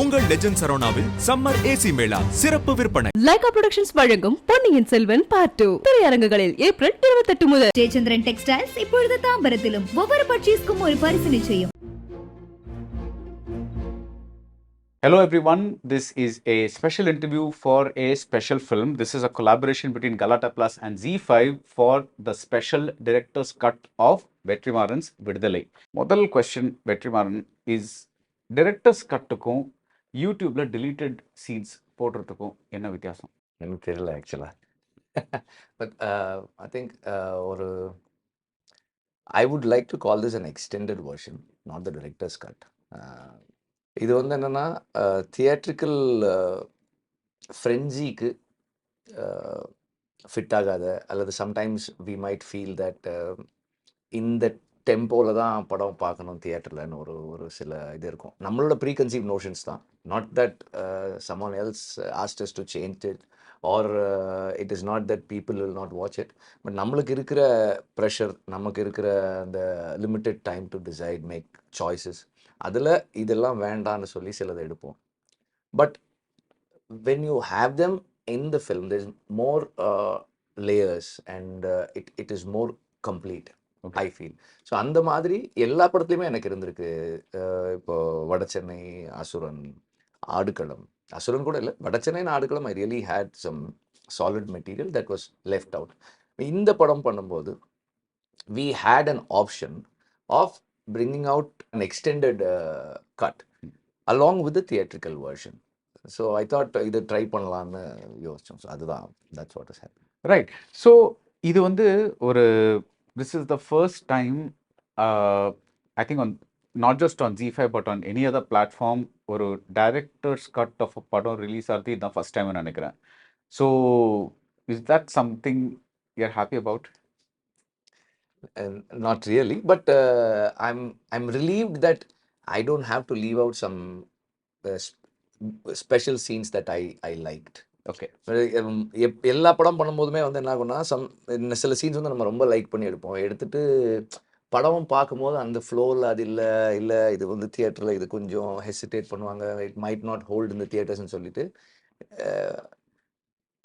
உங்கள் லெஜண்ட் சரவணாவில் summer AC mela சிறப்பு விற்பனை. லைகா புரொடக்ஷன்ஸ் வழங்கும் பொன்னியின் செல்வன் பார்ட் 2 திரையரங்குகளில் ஏப்ரல் 28 முதல். ஜெயச்சந்திரன் டெக்ஸ்டைல்ஸ் இப்பொழுது தாம்பரத்திலும் ஒவ்வொரு பர்ச்சேஸ்க்கும் ஒரு பரிசு நிச்சயம். Hello everyone, this is a special interview for a special film. This is a collaboration between Galatta Plus and Z5 for the special director's cut of Vetri Maaran's Viduthalai. முதல் question Vetri Maaran is director's cut-க்கும் YouTubeல deleted scenes போடுறதுக்கும் என்ன வித்தியாசம்? எனக்கு தெரியல ஆக்சுவலாக. But I think ஒரு I would like to call this an extended version, not the director's cut. இது வந்து என்னென்னா தியேட்ரிக்கல் ஃப்ரென்சிக்கு ஃபிட் ஆகாத, அல்லது sometimes we might feel that இந்த டெம்போவில் தான் படம் பார்க்கணும் தியேட்டர்லன்னு ஒரு சில இது இருக்கும். நம்மளோட ப்ரீகன்சீவ் நோஷன்ஸ் தான். Not that someone else asked us to change it or it is not that people will not watch it. But நம்மளுக்கு இருக்கிற ப்ரெஷர், நமக்கு இருக்கிற அந்த limited time to decide, make choices, அதில் இதெல்லாம் வேண்டான்னு சொல்லி சிலதை எடுப்போம். But when you have them in the film, there's more layers and it is more complete. I feel. So அந்த மாதிரி எல்லா படத்துலையுமே எனக்கு இருந்திருக்கு. இப்போ வடச்சென்னை, அசுரன், ஆடுகளம், அசுரன் கூட இல்லை, Vada Chennai Aadukalam I really had some solid material that was left out. இந்த படம் பண்ணும்போது we had an option of bringing out an extended cut along with the theatrical version. So I thought இது ட்ரை பண்ணலான்னு யோசித்தோம். ஸோ அதுதான், that's what is happen. Right. So இது வந்து ஒரு this is the first time I think on not just on Z5 but on any other platform ஒரு director's cut of a படம் release ஆகிறது இதுதான் ஃபர்ஸ்ட் டைம் நினைக்கிறேன். So is that something you're happy about? Not really, but I'm relieved that I don't have to leave out some special scenes that I liked. Okay. எல்லா படம் பண்ணும்போதுமே வந்து என்ன ஆகும்னா, சில சீன்ஸ் வந்து நம்ம ரொம்ப லைக் பண்ணி எடுத்துட்டு படம் பார்க்கும்போது அந்த ஃப்ளோவில் அது இல்லை இது வந்து தியேட்டரில் இது கொஞ்சம் ஹெசிடேட் பண்ணுவாங்க, இட் மைட் நாட் ஹோல்ட் இந்த தியேட்டர்ஸ்ன்னு சொல்லிட்டு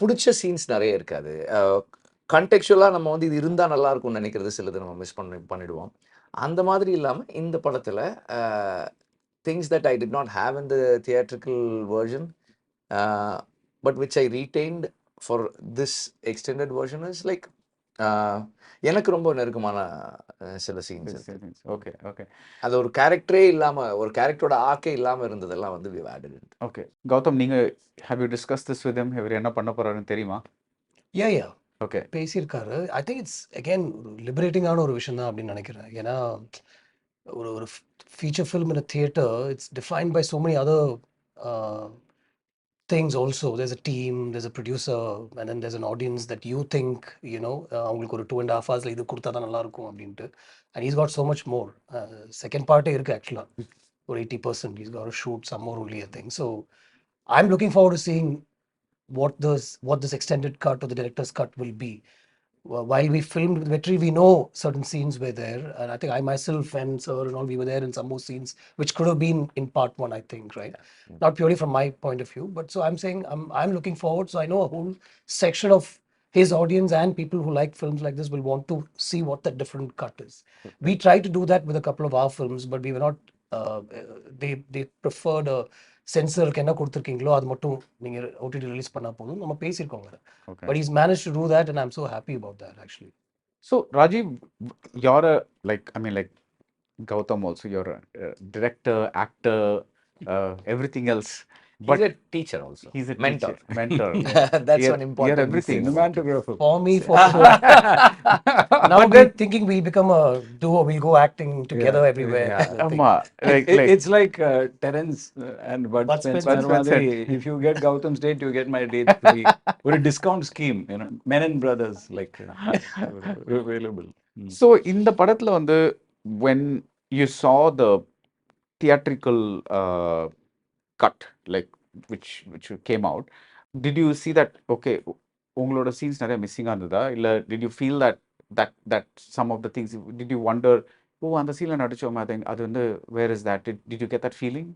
பிடிச்ச சீன்ஸ் நிறைய இருக்காது. கண்டெக்சுவலாக நம்ம வந்து இது இருந்தால் நல்லா இருக்கும்னு நினைக்கிறது சிலது நம்ம மிஸ் பண்ணிடுவோம். அந்த மாதிரி இல்லாமல் இந்த படத்தில் things that I did not have in the theatrical version but which I retained for this extended version is like எனக்கு ரொம்ப நெருக்கமான சில சீன்ஸ். Okay okay. அது ஒரு கேரக்டரே இல்லாமல், ஒரு கேரக்டரோட ஆக்கே இல்லாமல் இருந்ததெல்லாம் வந்து we added it. Okay. Gautham, நீங்கள் have you discussed this with him? இவர் என்ன பண்ண போறாருன்னு தெரியுமா? Yeah. ஓகே. பேசியிருக்காரு. ஐ திங்க் இட்ஸ் அகெயின் லிபரேட்டிங்கான ஒரு விஷயம் தான் அப்படின்னு நினைக்கிறேன். ஏன்னா ஒரு feature film in a theatre, it's defined by so many other things also. There's a team, there's a producer, and then there's an audience that you think, அவங்களுக்கு ஒரு 2.5 hours இது கொடுத்தா தான் நல்லா இருக்கும் அப்படின்ட்டு. And he's got so much more. Second part இருக்கு ஆக்சுவலாக ஒரு 80%. He's got to shoot some more only, I think. So I'm looking forward to seeing what this extended cut or the director's cut will be. While we filmed with Vetri, we know certain scenes were there, and I think I myself and Sir and all, we were there in some more scenes which could have been in part 1, I think, right? Yeah. Not purely from my point of view, but so I'm saying I'm looking forward. So I know a whole section of his audience and people who like films like this will want to see what the different cut is. Okay. We tried to do that with a couple of our films, but we were not. They preferred a சென்சருக்கு என்ன கொடுத்துருக்கீங்களோ அது மட்டும் நீங்கள் OTT release பண்ணால் போதும், நம்ம பேசியிருக்கோங்க. But is manage to do that and I am so happy about that actually. So Rajiv, you're like Gautham also, you're a director, actor, everything else. But he's a teacher also. He's a mentor. Mentor. That's one important. You're everything. For me, for sure. Now we're thinking we'll become a duo. We'll go acting together everywhere. It's like Terence and Bud Spencer. If you get Gautam's date, you get my date free. Or a discount scheme, Menon brothers available. So in the படத்துல வந்து when you saw the theatrical cut, like which came out, did you see that okay உங்களோட scenes நிறைய மிஸ்ஸிங்காக இருந்ததா, இல்லை did you feel that some of the things, did you wonder அந்த சீனில் நடிச்சோமா அது வந்து where is that, did you get that feeling?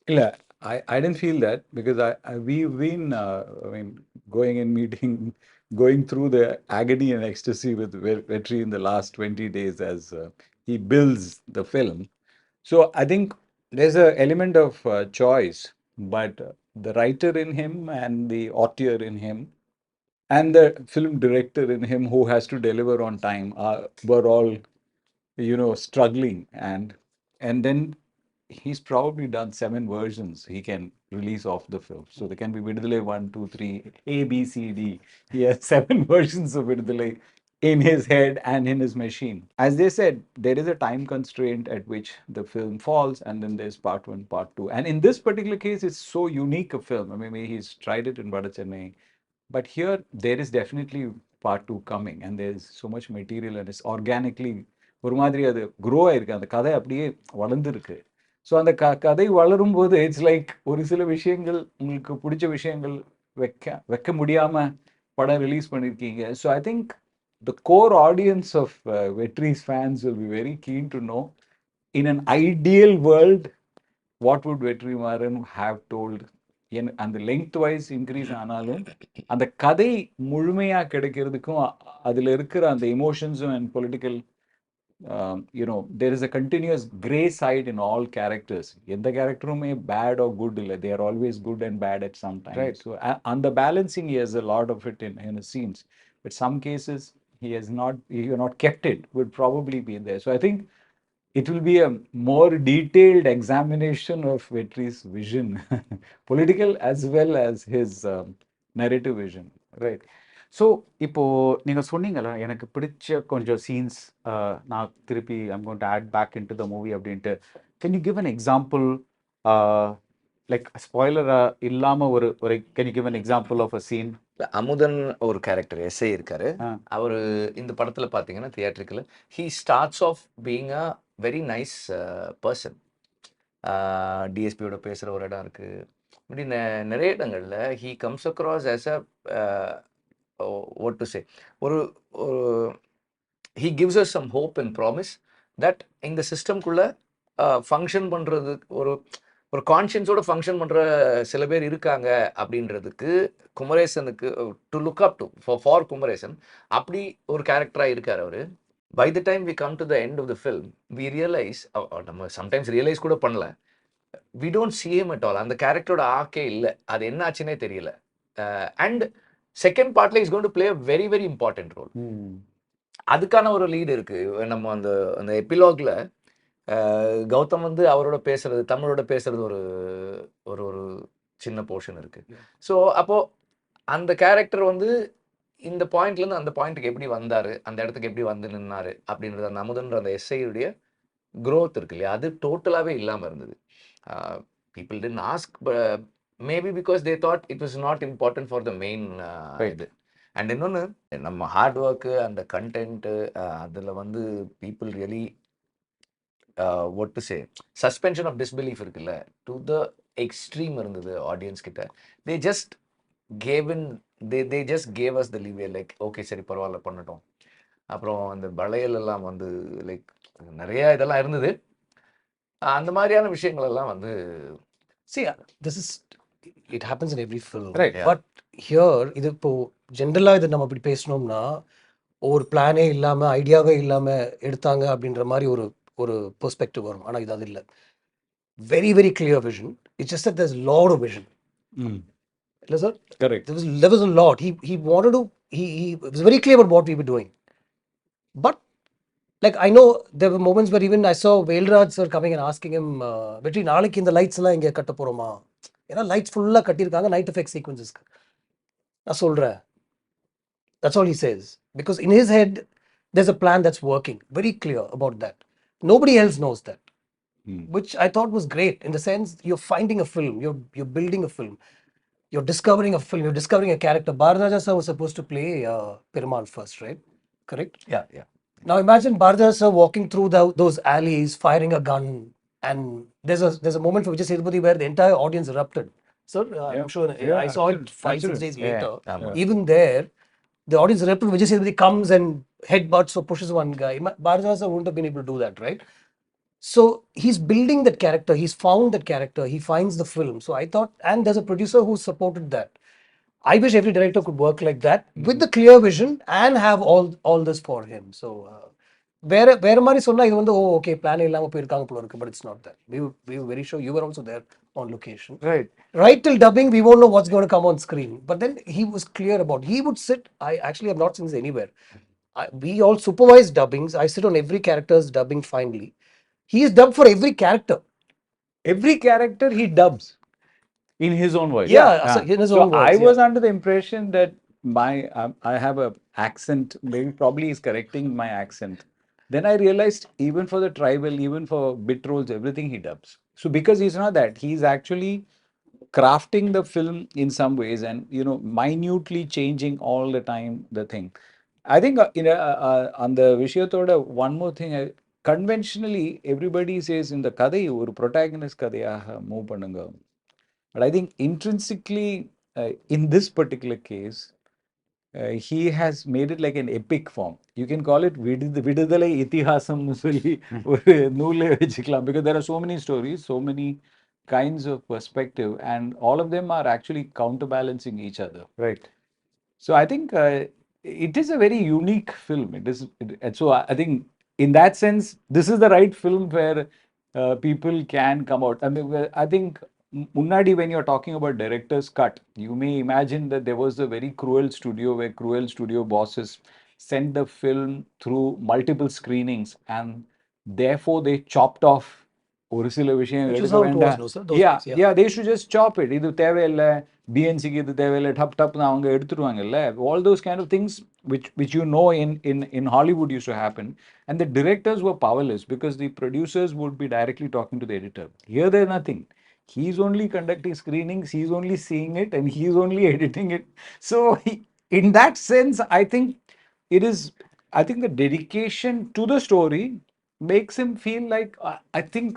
இல்லை, I didn't feel that because we've been I mean going and meeting, going through the agony and ecstasy with Vetri in the last 20 days as he builds the film. So I think there's an element of choice, but the writer in him and the author in him and the film director in him who has to deliver on time were all, you know, struggling, and then he's probably done 7 versions he can release off the film. So there can be Viduthalai 1, 2, 3, A, B, C, D. He has 7 versions of Viduthalai in his head and in his machine. As they said, there is a time constraint at which the film falls, and then there's part 1, part 2. And in this particular case, it's so unique a film. I mean, he's tried it in Vada Chennai, but here there is definitely part 2 coming, and there's so much material, and it's organically ஒரு மாதிரி அது grow ஆயிருக்கு, அந்த கதை அப்படியே வளர்ந்துருக்கு. So அந்த கதை வளரும்போது இட்ஸ் லைக் ஒரு சில விஷயங்கள் உங்களுக்கு பிடிச்ச விஷயங்கள் வைக்க முடியாம படம் ரிலீஸ் பண்ணியிருக்கீங்க. So I think the core audience of Vetri's fans will be very keen to know, in an ideal world, what would Vetri Maaran have told? அந்த லெங்த் வைஸ் இன்க்ரீஸ் ஆனாலும் அந்த கதை முழுமையா கிடைக்கிறதுக்கும் அதுல இருக்கிற அந்த எமோஷன்ஸும் and political, you know, there is a continuous gray side in all characters. எந்த கேரக்டருமே bad or good இல்லை, they are always good and bad at some time. Right. So on the balancing, he has a lot of it in his scenes, but some cases he has not kept it, would probably be there. So I think it will be a more detailed examination of Vetri's vision, political as well as his narrative vision. Right. So இப்போ நீங்கள் சொன்னீங்கல்ல, எனக்கு பிடிச்ச கொஞ்சம் scenes நான் திருப்பி I'm going to add back in to the movie அப்படின்ட்டு. Can you give an example, like spoiler இல்லாமல் ஒரு can you give an example of a scene? Amudhan ஒரு கேரக்டர் எஸ்ஐ இருக்காரு. அவர் இந்த படத்தில் பார்த்தீங்கன்னா தியேட்டருக்குள்ள he starts off being a very nice person. டிஎஸ்பியோட பேசுகிற ஒரு இடம் இருக்குது. இப்படி நிறைய இடங்களில் he comes across as a what to say, ஒரு he gives us some hope and promise that இந்த சிஸ்டம்குள்ளே ஃபங்க்ஷன் பண்ணுறது ஒரு கான்ஷியன்ஸோட ஃபங்க்ஷன் பண்ணுற சில பேர் இருக்காங்க அப்படின்றதுக்கு குமரேசனுக்கு to look up to for Kumaresan அப்படி ஒரு கேரக்டராக இருக்கார் அவர். By the time we come to the end of the film we realise, நம்ம சம்டைம்ஸ் ரியலைஸ் கூட பண்ணல, we don't see him at all. அந்த கேரக்டரோட ஆக்கே இல்லை, அது என்ன ஆச்சுன்னே தெரியல. அண்ட் செகண்ட் பார்ட்ல is going to play a very very important role. அதுக்கான ஒரு லீடு இருக்கு. நம்ம அந்த எபிலாக்ல கௌதம் வந்து அவரோட பேசுறது, தமிழோட பேசுறது ஒரு ஒரு சின்ன போர்ஷன் இருக்கு. ஸோ அப்போ அந்த கேரக்டர் வந்து இந்த பாயிண்ட்லேருந்து அந்த பாயிண்ட்டுக்கு எப்படி வந்தாரு, அந்த இடத்துக்கு எப்படி வந்து நின்னாரு அப்படின்றது, அந்த அமுதன்ற அந்த எஸ்ஐயுடைய க்ரோத் இருக்கு இல்லையா, அது டோட்டலாகவே இல்லாமல் இருந்தது. People didn't ask, maybe because they thought it was not important for the main இது. அண்ட் இன்னொன்று, நம்ம ஹார்ட் ஒர்க்கு அந்த கண்டென்ட்டு அதில் வந்து people really what to say, suspension of disbelief இருக்குல்ல, டு த எக்ஸ்ட்ரீம் இருந்தது ஆடியன்ஸ் கிட்ட. they just gave us the leeway, like okay சரி பரவாயில்ல பண்ணட்டும். அப்புறம் அந்த வளையல் எல்லாம் வந்து லைக் நிறைய இதெல்லாம் இருந்தது. அந்த மாதிரியான விஷயங்கள் எல்லாம் வந்து see this is, it happens in every film, Right, yeah. But here இது இப்போ ஜென்ரலா இது நம்ம இப்படி பேசணும்னா ஒரு பிளானே இல்லாம ஐடியாவே இல்லாம எடுத்தாங்க அப்படின்ற மாதிரி ஒரு பெர்ஸ்பெக்டிவ் வரும். ஆனா இது அது இல்லை. Very very clear vision. It's just that there's lot of vision. இல்ல sir, Correct. there was a lot. He wanted to, he was very clear about what we were doing. But like I know there were moments where even I saw Velraj sir coming and asking him, Vetri நாளைக்கு இந்த lights எல்லாம் இங்க கட்ட போறோமா, ஏன்னா lights ஃபுல்லா கட்டியிருக்காங்க night effect சீக்வன்சஸ்க்கு. நான் சொல்றேன், that's all he says, because in his head there's a plan that's working, very clear about that. Nobody else knows that. Which I thought was great, in the sense you're finding a film, you're building a film, you're discovering a film, you're discovering a character. Baradwaj sir was supposed to play Perumal first, right? Correct? yeah. Now imagine Baradwaj sir walking through those alleys, firing a gun, and there's a moment for Vijay Sethupathi where the entire audience erupted. Sir, I'm sure I saw it 5-6 days later. Even there, the audience erupted. Vijay Sethupathi comes and headbutts or pushes one guy. Baradwaj sir wouldn't have been able to do that, right? So he's building that character, he's found that character, he finds the film. So I thought, and there's a producer who supported that. I wish every director could work like that with the clear vision and have all this for him. So வேற மாதிரி சொன்னா இது வந்து okay plan இல்லாம போயிருக்காங்க போல இருக்கு, but it's not that. We were very sure, you were also there on location. Right till dubbing we won't know what's going to come on screen, but then he was clear about, he would sit, I actually have not seen this anywhere. We all supervise dubbings. I sit on every character's dubbing finally. He is dubbed for every character. Every character he dubs. In his own voice. Yeah, so in his own words. I was under the impression that my I have a accent, maybe probably he's correcting my accent. Then I realized even for the tribal, even for bit roles, everything he dubs. So because he's not that, he's actually crafting the film in some ways and minutely changing all the time the thing. I think on the Vishayathoda, one more thing, conventionally everybody says in the kadai ஒரு protagonist கதையாக move பண்ணுங்க. But I think intrinsically, in this particular case, he has made it like an epic form. You can call it Viduthalai Ithihasam சொல்லி ஒரு நூலே வச்சுக்கலாம், because there are so many stories, so many kinds of perspective, and all of them are actually counterbalancing each other. Right. So I think it is a very unique film. And so I think in that sense, this is the right film where people can come out. I mean, I think Munnadi, when you're talking about director's cut, you may imagine that there was a very cruel studio where cruel studio bosses sent the film through multiple screenings and therefore they chopped off ஒரு சில விஷயம் Which is எடுக்க how it was, வேண்டாம். no, sir? Those Yeah, days, yeah. yeah, they should just chop it. இது தேவையில்லை, பிஎன்சிக்கு இது தேவையில்லை, டப்னு அவங்க எடுத்துருவாங்கல்ல. All those kind of things which in Hollywood used to happen, and the directors were powerless because the producers would be directly talking to the editor. Here there's nothing. He's only conducting screenings, he's only seeing it, and he's only editing it. So in that sense, I think the dedication to the story makes him feel like I think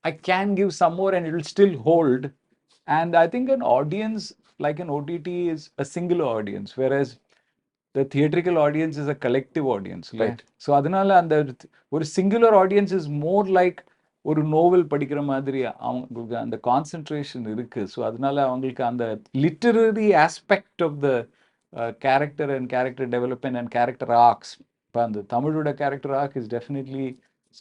I can give some more and it will still hold. And I think an audience like an OTT is a singular audience, whereas the theatrical audience is a collective audience. Right. So அதனால அந்த ஒரு singular audience is more like ஒரு novel படிக்கிற மாதிரி அவங்களுக்கு அந்த concentration இருக்கு. So அதனால அவங்களுக்கு அந்த literary aspect of the character and character development and character arcs, இப்போ அந்த தமிழோட character arc is definitely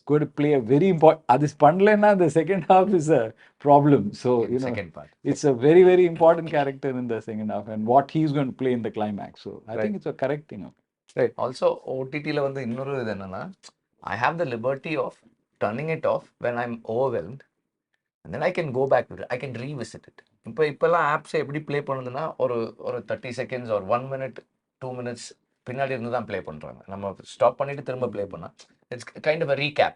going to play a very important, this பண்ணலன்னா the second half is a problem. So second part, it's a very, very important character in the second half and what he's going to play in the climax. So I think it's a correct thing. right. Also OTT-ல வந்து இன்னொரு இது என்னன்னா, I have the liberty of turning it off when I'm overwhelmed, and then I can go back to it, I can revisit it. இப்போல்லாம் ஆப்ஸை எப்படி play பண்ணுதுன்னா, ஒரு 30 seconds or 1 minute 2 minutes பின்னாடி இருந்து தான் ப்ளே பண்ணுறாங்க. நம்ம ஸ்டாப் பண்ணிட்டு திரும்ப ப்ளே பண்ணால் it's kind of a recap.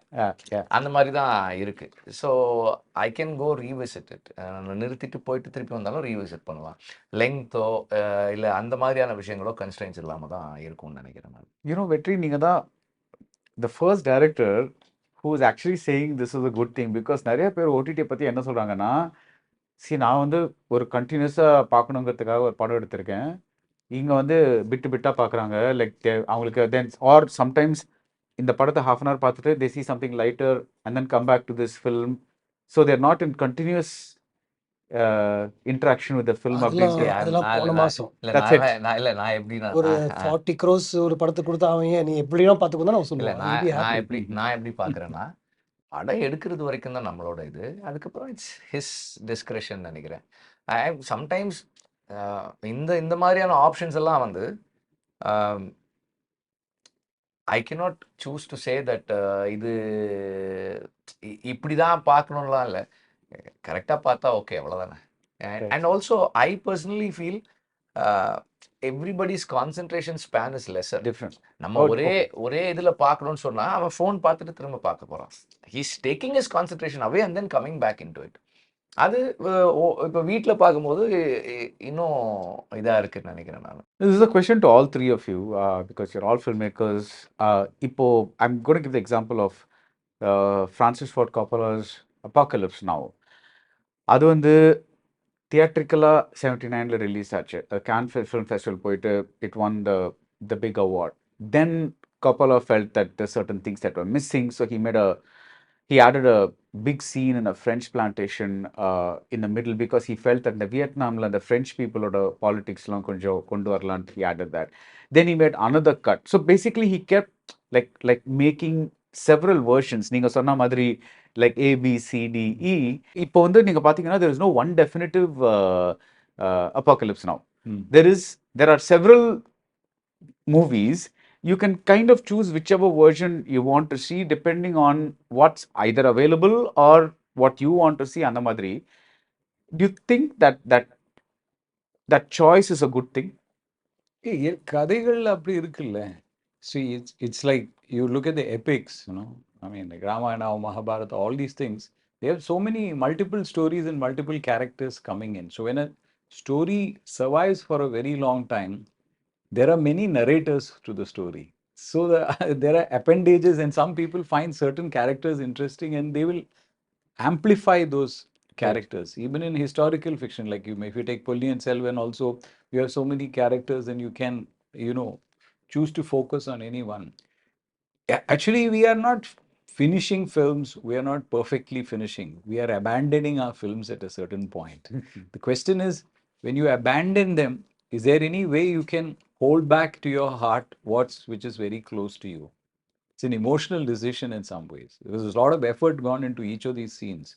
அந்த மாதிரி தான் இருக்கு. So I can go revisit it. நிறுத்திட்டு போயிட்டு திருப்பி வந்தாலும் ரீவிசிட் பண்ணலாம். லெங்க்த்தோ இல்லை அந்த மாதிரியான விஷயங்களோ கன்ஸ்ட்ரெயின்ஸ் இல்லாமல் தான் இருக்கும்னு நினைக்கிறேன் நான். வெற்றி, நீங்கள் தான் the first director who is actually saying this is a good thing, because நிறைய பேர் ஓடிடியை பற்றி என்ன சொல்கிறாங்கன்னா, நான் வந்து ஒரு கண்டினியூஸாக பார்க்கணுங்கிறதுக்காக ஒரு படம் எடுத்திருக்கேன், இங்கே வந்து பிட்டாக பார்க்குறாங்க, லைக் அவங்களுக்கு தென் ஆர் சம்டைம்ஸ் இந்த படத்தை half an hour பார்த்துட்டு they see something lighter and then come back to this film, so they're not in continuous interaction with the film. அதெல்லாம் போன மாசம் நான் எப்படின்னா ஒரு 40 crores ஒரு படத்தை கொடுத்தா அவங்க நீ எப்படியோ பார்த்துக்கோ நான் சொல்லுவேன். நான் எப்படி பார்க்குறேன்னா, படம் எடுக்கிறது வரைக்கும் தான் நம்மளோட இது, அதுக்கப்புறம் இட்ஸ் ஹிஸ் டிஸ்கிரிஷன் நினைக்கிறேன். சம்டைம்ஸ் இந்த மாதிரியான ஆப்ஷன்ஸ் எல்லாம் வந்து I cannot choose to say that இது இப்படி தான் பார்க்கணும்லாம் இல்லை, கரெக்டாக பார்த்தா ஓகே அவ்வளோதானே. And also I personally feel everybody's concentration span is lesser. Different. நம்ம ஒரே இதில் பார்க்கணும்னு சொன்னால் அவன் ஃபோன் பார்த்துட்டு திரும்ப பார்க்க போகிறான். He's taking his concentration away and then coming back in to it. அது இப்போ வீட்டில் பார்க்கும்போது இன்னும் இதாக இருக்குன்னு நினைக்கிறேன் நான். This is a question to all three of you, because you're all filmmakers. இப்போ I'm going to give the example of Francis Ford Coppola's Apocalypse Now. அது வந்து தியேட்ரிக்கலாக 79ல ரிலீஸ் ஆச்சு. Cannes Film Festival போயிட்டு it won the big award. Then Coppola felt that there's certain things that were missing, so he he added a big scene in a French plantation in the middle because he felt that the Vietnamla the French people or the politics long kondu varalaanu he added that. Then he made another cut. So basically he kept like making several versions. நீங்க சொன்ன மாதிரி like A, B, C, D, E. இப்போ வந்து நீங்க பாத்தீங்கன்னா there is no one definitive apocalypse now. There are several movies. You can kind of choose whichever version you want to see depending on what's either available or what you want to see. அந்த மாதிரி. Do you think that choice is a good thing? கதைகள் அப்படி இருக்குல்ல. See, it's like you look at the epics, you know. I mean, like Ramayana or Mahabharata, all these things, they have so many multiple stories and multiple characters coming in. So when a story survives for a very long time, there are many narrators to the story. So there are appendages, and some people find certain characters interesting and they will amplify those characters. Even in historical fiction, like if you take Polly and Selvan also, you have so many characters and you can, you know, choose to focus on any one. Actually, we are not finishing films. We are not perfectly finishing. We are abandoning our films at a certain point. The question is, when you abandon them, is there any way you can hold back to your heart which is very close to you? It's an emotional decision in some ways. There's a lot of effort gone into each of these scenes.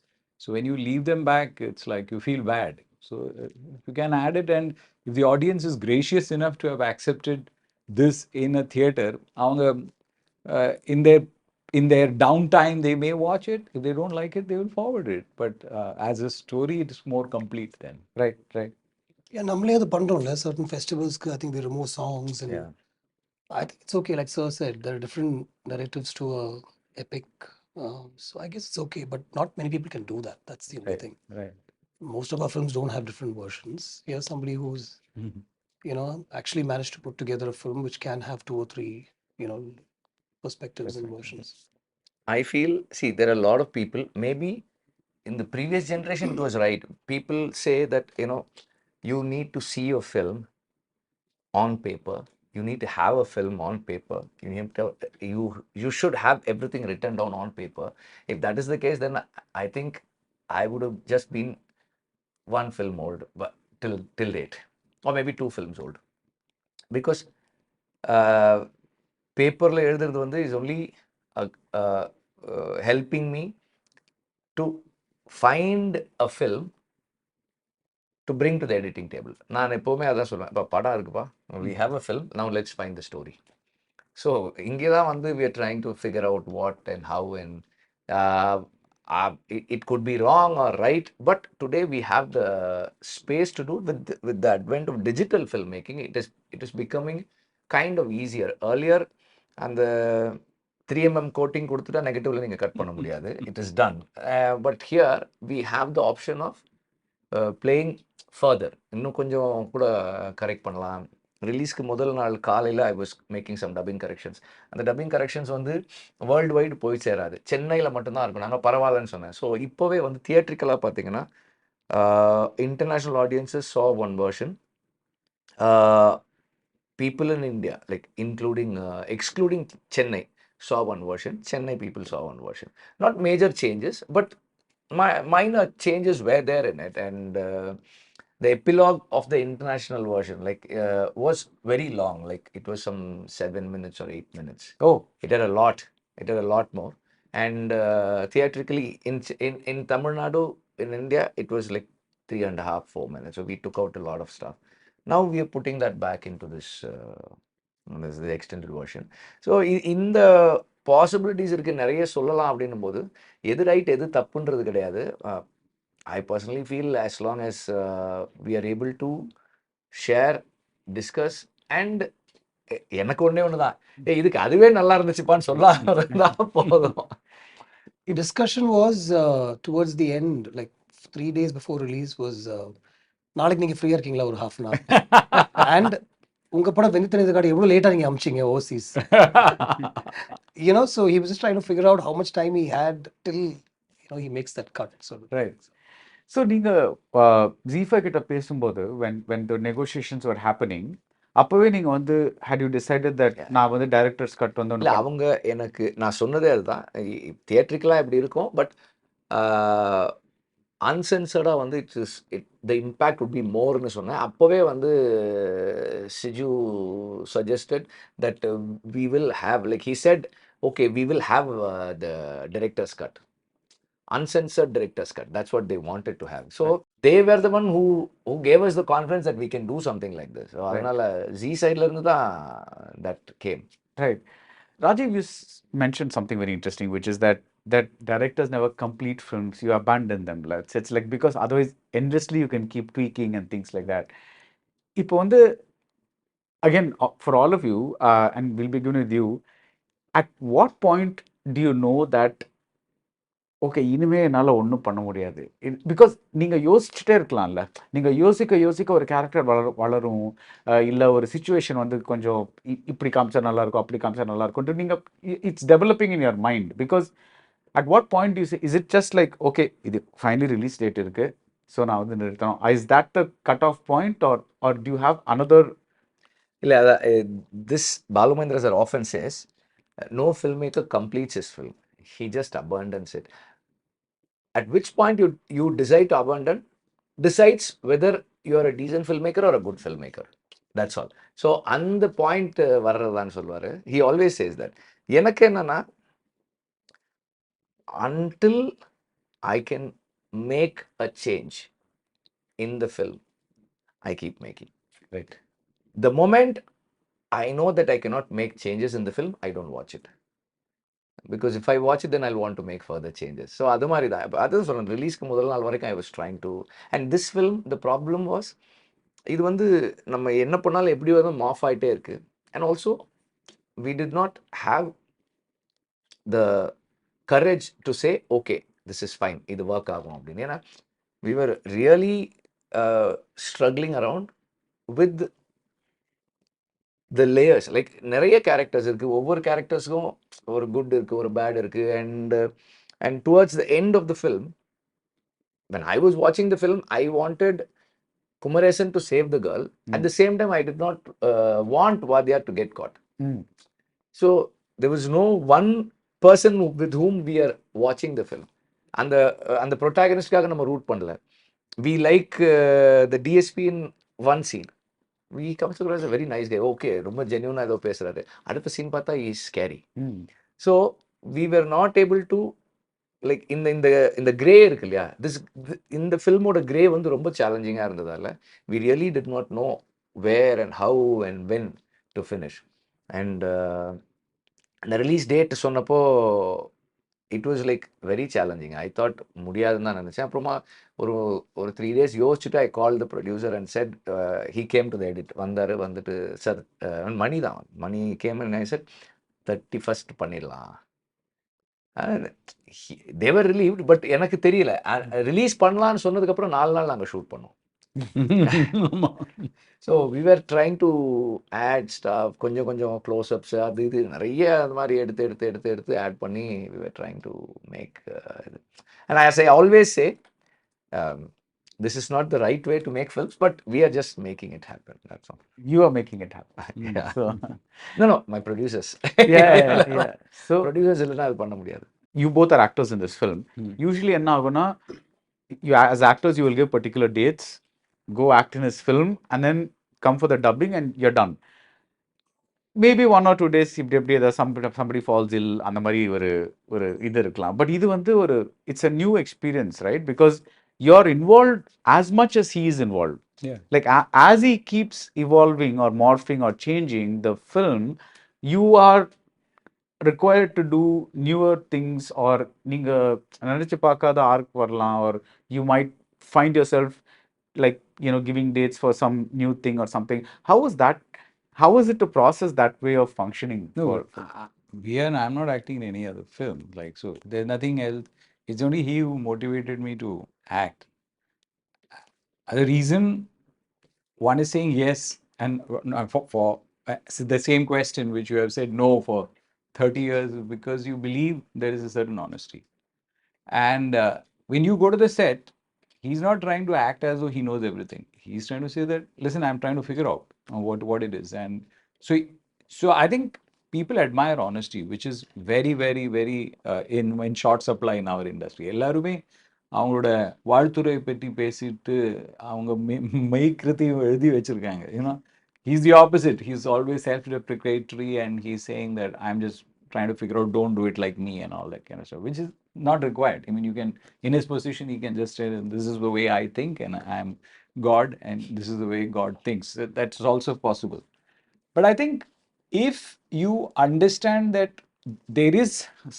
So when you leave them back, it's like you feel bad. So if you can add it, and if the audience is gracious enough to have accepted this in a theater, in their downtime, they may watch it. If they don't like it, they will forward it. But as a story, it is more complete then. Right, right. Yeah, நம்மளே அது பண்றோம்ல certain festivals I think they remove songs and Yeah. I think it's okay, like Sir said, there are different narratives to a epic. So I guess it's okay, but not many people can do that. That's the only thing. Right. Most of our films don't have different versions. Here's somebody who's, you know, actually managed to put together a film which can have 2 or 3, you know, perspectives and versions. I feel, see, there are a lot of people, maybe in the previous generation it was right. People say that, you know, you need to see your film on paper. You need to have a film on paper. You should have everything written down on paper. If that is the case, then I think I would have just been one film old, but till date, or maybe 2 films old, because paperல எழுதுறது வந்து is only helping me to find a film to bring to the editing table. நான் எப்போவுமே அதான் சொல்லுவேன், இப்போ படம் இருக்குப்பா, we have a film, now let's find the story. So இங்கே தான் வந்து we are trying to figure out what and how, and it could be wrong or right, but today we have the space to do with the advent of digital filmmaking. It is becoming kind of easier. Earlier அந்த 3mm coating கொடுத்துட்டா நெகட்டிவ்ல நீங்கள் cut பண்ண முடியாது. It is done. But here we have the option of playing further. இன்னும் கொஞ்சம் கூட correct பண்ணலாம். ரிலீஸ்க்கு முதல் நாள் காலையில் I was making some dubbing corrections. அந்த டப்பிங் கரெக்ஷன்ஸ் வந்து வேர்ல்டு வைடு போய் சேராது, சென்னையில் மட்டும்தான் இருக்கும். நாங்கள் பரவாயில்லன்னு சொன்னேன். ஸோ இப்போவே வந்து தியேட்ரிக்கலாக பார்த்தீங்கன்னா international audiences saw one version. People in India, like excluding Chennai, saw one version. Chennai people saw one version. Not major changes, but minor changes were there in it. And the epilogue of the international version was very long. Like it was some 7 minutes or 8 minutes. Oh, it had a lot more. And theatrically in Tamil Nadu, in India, it was like 3.5, 4 minutes. So we took out a lot of stuff. Now we are putting that back into this is the extended version. So இந்த possibilities இருக்கு, நிறைய சொல்லலாம். அப்படின்னும் போது எது right எது தப்புன்றது கிடையாது. I personally feel as long as we are able to share, discuss, and எனக்கு ஒன்று தான், இதுக்கு அதுவே நல்லா இருந்துச்சுப்பான்னு சொல்லலாம் போதும். The discussion was towards the end, like 3 days before release was நாளைக்கு நீங்கள் ஃப்ரீயாக இருக்கீங்களா ஒரு half an hour, அண்ட் உங்கள் படம் வெந்தித்தனதுக்காக எவ்வளோ லேட்டாக நீங்கள் அமிச்சிங்க Overseas, you know, so he was just trying to figure out how much time he had till, you know, he makes that cut. So Right. So நீங்க Z5 கிட்ட பேசும்போது when the negotiations were happening, அப்பவே நீங்க வந்து had you decided that நான் வந்து directors cut வந்து இல்லை ஒன்று அவங்க எனக்கு நான் சொன்னதே அதுதான் தியேட்ரிக்கலாக இப்படி இருக்கும் பட் அன்சென்சர்டாக வந்து த இம்பேக்ட் would be மோர்னு சொன்னேன் அப்போவே வந்து Siju suggested that we will have like he said okay we will have the director's cut uncensored director's cut. That's what they wanted to have. So they were the one who gave us the confidence that we can do something like this. So அதனால Z sideல இருந்து தான் that came. Right. Rajiv, you mentioned something very interesting, which is that directors never complete films. You abandon them. It's like because otherwise endlessly you can keep tweaking and things like that. இப்போ வந்து again for all of you and we'll begin with you. At what point do you know that okay இனிமே என்னால் ஒன்றும் பண்ண முடியாது because நீங்கள் யோசிச்சுட்டே இருக்கலாம்ல நீங்கள் யோசிக்க ஒரு கேரக்டர் வளரும் இல்லை ஒரு சுச்சுவேஷன் வந்து கொஞ்சம் இப்படி காமிச்சா நல்லாயிருக்கும் அப்படி காமிச்சா நல்லாயிருக்கும்ட்டு நீங்கள் it's developing in your mind because at what point is it just like okay இது ஃபைனலி ரிலீஸ் டேட் இருக்குது ஸோ நான் வந்து நிறுத்தணும் is that the cut off point or do you have another இல்லை அதான் this Balumahendra sir often says no film maker completes his film he just abandons it. At which point you decide to abandon decides whether you are a decent filmmaker or a good filmmaker. That's all. So அந்த point வர்றதான்னு சொல்லுவார். He always says that. எனக்கு என்னன்னா until I can make a change in the film, I keep making. Right. The moment I know that I cannot make changes in the film, I don't watch it. Because if I watch it, then I'll want to make further changes. So அது மாதிரி தான் அது சொல்கிறேன் ரிலீஸ்க்கு முதல் நாள் வரைக்கும் I was trying to and this film the problem was இது வந்து நம்ம என்ன பண்ணாலும் எப்படி வந்து மாஃப் ஆகிட்டே இருக்கு and also we did not have the courage to say okay this is fine இது ஒர்க் ஆகும் அப்படின்னு ஏன்னா we were really struggling around with the layers like நிறைய கேரக்டர்ஸ் இருக்கு ஒவ்வொரு கேரக்டர்ஸ்க்கும் ஒரு குட் இருக்கு ஒரு பேட் இருக்கு and towards the end of the film when I was watching the film I wanted Kumaresan to save the girl at the same time I did not want Vadiyar to get caught so there was no one person with whom we are watching the film அந்த protagonistக்காக நம்ம root பண்ணல we like the DSP in one scene we comes across as a very nice guy okay ரொம்ப ஜென்யூனா ஏதோ பேசுறாரு அடுத்த scene பார்த்தா is scary so we were not able to like இந்த grey இருக்கு இல்லையா இந்த ஃபில்மோட கிரே வந்து ரொம்ப சேலஞ்சிங்காக இருந்ததால we really did not know where and how and when to finish and அந்த ரிலீஸ் டேட் சொன்னப்போ it was like very challenging I thought முடியாதுன்னு தான் நினச்சேன் அப்புறமா ஒரு 3 days யோசிச்சுட்டு I call the producer and said he came to the edit வந்துட்டு sir Mani came and I said 31st பண்ணிடலாம் தேவர் ரிலீவ்ட் பட் எனக்கு தெரியல ரிலீஸ் பண்ணலான்னு சொன்னதுக்கப்புறம் 4 நாள் நாங்கள் ஷூட் பண்ணோம் so we were trying to add stuff கொஞ்சம் க்ளோஸ்அப்ஸ் அது இது நிறைய அந்த மாதிரி எடுத்து ஆட் பண்ணி we were trying to make இது and as I always say this is not the right way to make films but we are just making it happen that's all you are making it happen yeah. So no my producers yeah. So producers இல்லைன்னா அது பண்ண முடியாது you both are actors in this film usually என்ன ஆகும்னா you as actors you will give particular dates go act in his film and then come for the dubbing and you're done maybe 1 or 2 days இப்படி ஏதாவது somebody falls ill அந்த மாதிரி ஒரு இது இருக்கலாம் but இது வந்து ஒரு it's a new experience right because you're involved as much as he is involved like as he keeps evolving or morphing or changing the film you are required to do newer things or நீங்க நினைச்சு பார்க்காத arc வரலாம் or you might find yourself like giving dates for some new thing or something how is it to process that way of functioning for I'm not acting in any other film like so there's nothing else it's only he who motivated me to act the reason one is saying yes and for the same question which you have said no for 30 years is because you believe there is a certain honesty and when you go to the set he's not trying to act as though he knows everything. He's trying to say that, listen, I'm trying to figure out what it is. And so, so I think people admire honesty, which is very, very, very in short supply in our industry. எல்லாருமே அவங்களோட வாழ்த்துறை பற்றி பேசிட்டு அவங்க மெய்க்கிருத்தையும் எழுதி வச்சிருக்காங்க. He's the opposite. He's always self-deprecatory and he's saying that I'm just trying to figure out, don't do it like me and all that kind of stuff, which is not required. I mean, you can, in his position, he can just say, this is the way I think and I'm God and this is the way God thinks. That's also possible. But I think if you understand that there is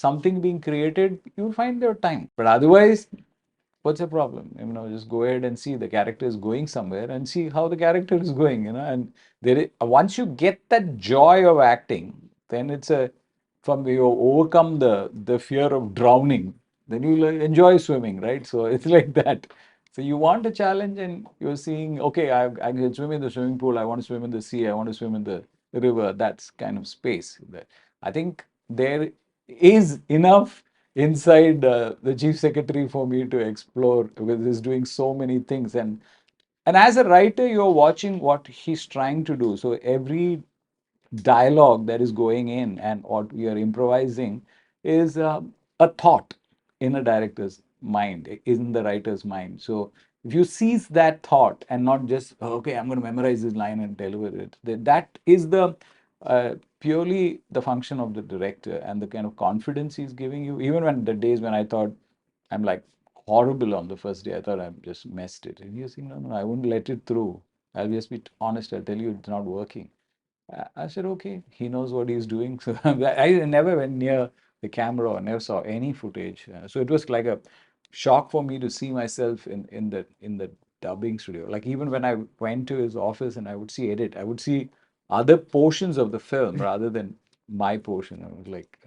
something being created, you'll find your time. But otherwise, what's the problem? Just go ahead and see the character is going somewhere and see how the character is going, and once you get that joy of acting, then it's from you overcome the fear of drowning, then you'll enjoy swimming, right? So it's like that. So you want a challenge and you're seeing, okay, I can swim in the swimming pool, I want to swim in the sea, I want to swim in the river. That's kind of space. I think there is enough inside the chief secretary for me to explore, because he's doing so many things. And as a writer, you're watching what he's trying to do. So every dialogue that is going in and what we are improvising is a thought in a director's mind, in the writer's mind. So if you seize that thought and not just, okay, I'm going to memorize this line and deliver it, that is the purely the function of the director and the kind of confidence he's giving you. Even when the days when I thought I'm like horrible on the first day, I thought I've just messed it. And you're saying, no, I won't let it through. I'll just be honest. I'll tell you it's not working. I said, okay, he knows what he's doing. So I never went near the camera or never saw any footage. So it was like a shock for me to see myself in the dubbing studio. Like even when I went to his office and I would see edit, I would see other portions of the film rather than my portion. I was like,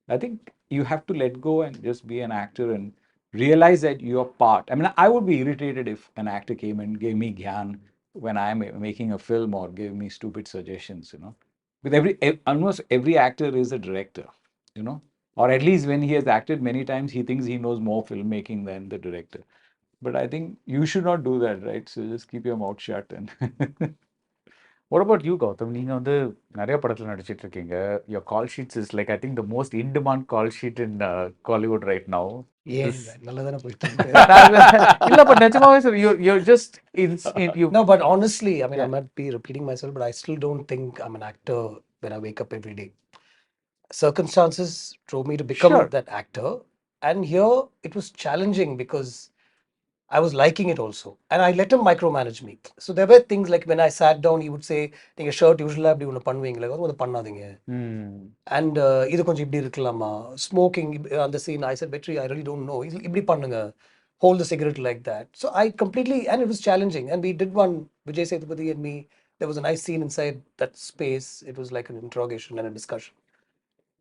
I think you have to let go and just be an actor and realize that you're part. I mean, I would be irritated if an actor came and gave me gyan when I'm making a film or give me stupid suggestions, With almost every actor is a director, or at least when he has acted many times, he thinks he knows more filmmaking than the director. But I think you should not do that, right? So just keep your mouth shut. And What about you, Gautham? நீங்க வந்து நிறைய படத்துல நடிச்சிட்டு இருக்கீங்க. Your call sheets is like, I think, the most in-demand call sheet in Collywood right now. ஏன் நல்லா தானே போயிட்டு இருக்கு. இல்ல, but நிஜமாவே sir, you're just you. No, but honestly, I mean, I Yeah. might be repeating myself, but I still don't think I'm an actor when I wake up every day. Circumstances drove me to become Sure. that actor, and here it was challenging because I was liking it also, and I let him micromanage me. So there were things like when I sat down, he would say, "நீங்க shirt யூசுவலாக இப்படி ஒன்று பண்ணுவீங்களே, அது பண்ணாதீங்க." And இது கொஞ்சம் இப்படி இருக்கலாமா, smoking அந்த scene. I said, Vetri, I really don't know, இப்படி பண்ணுங்க, hold the cigarette like that. So I completely, and it was challenging, and we did one, Vijay Sethupathi and me, there was a nice scene inside that space. It was like an interrogation and a discussion.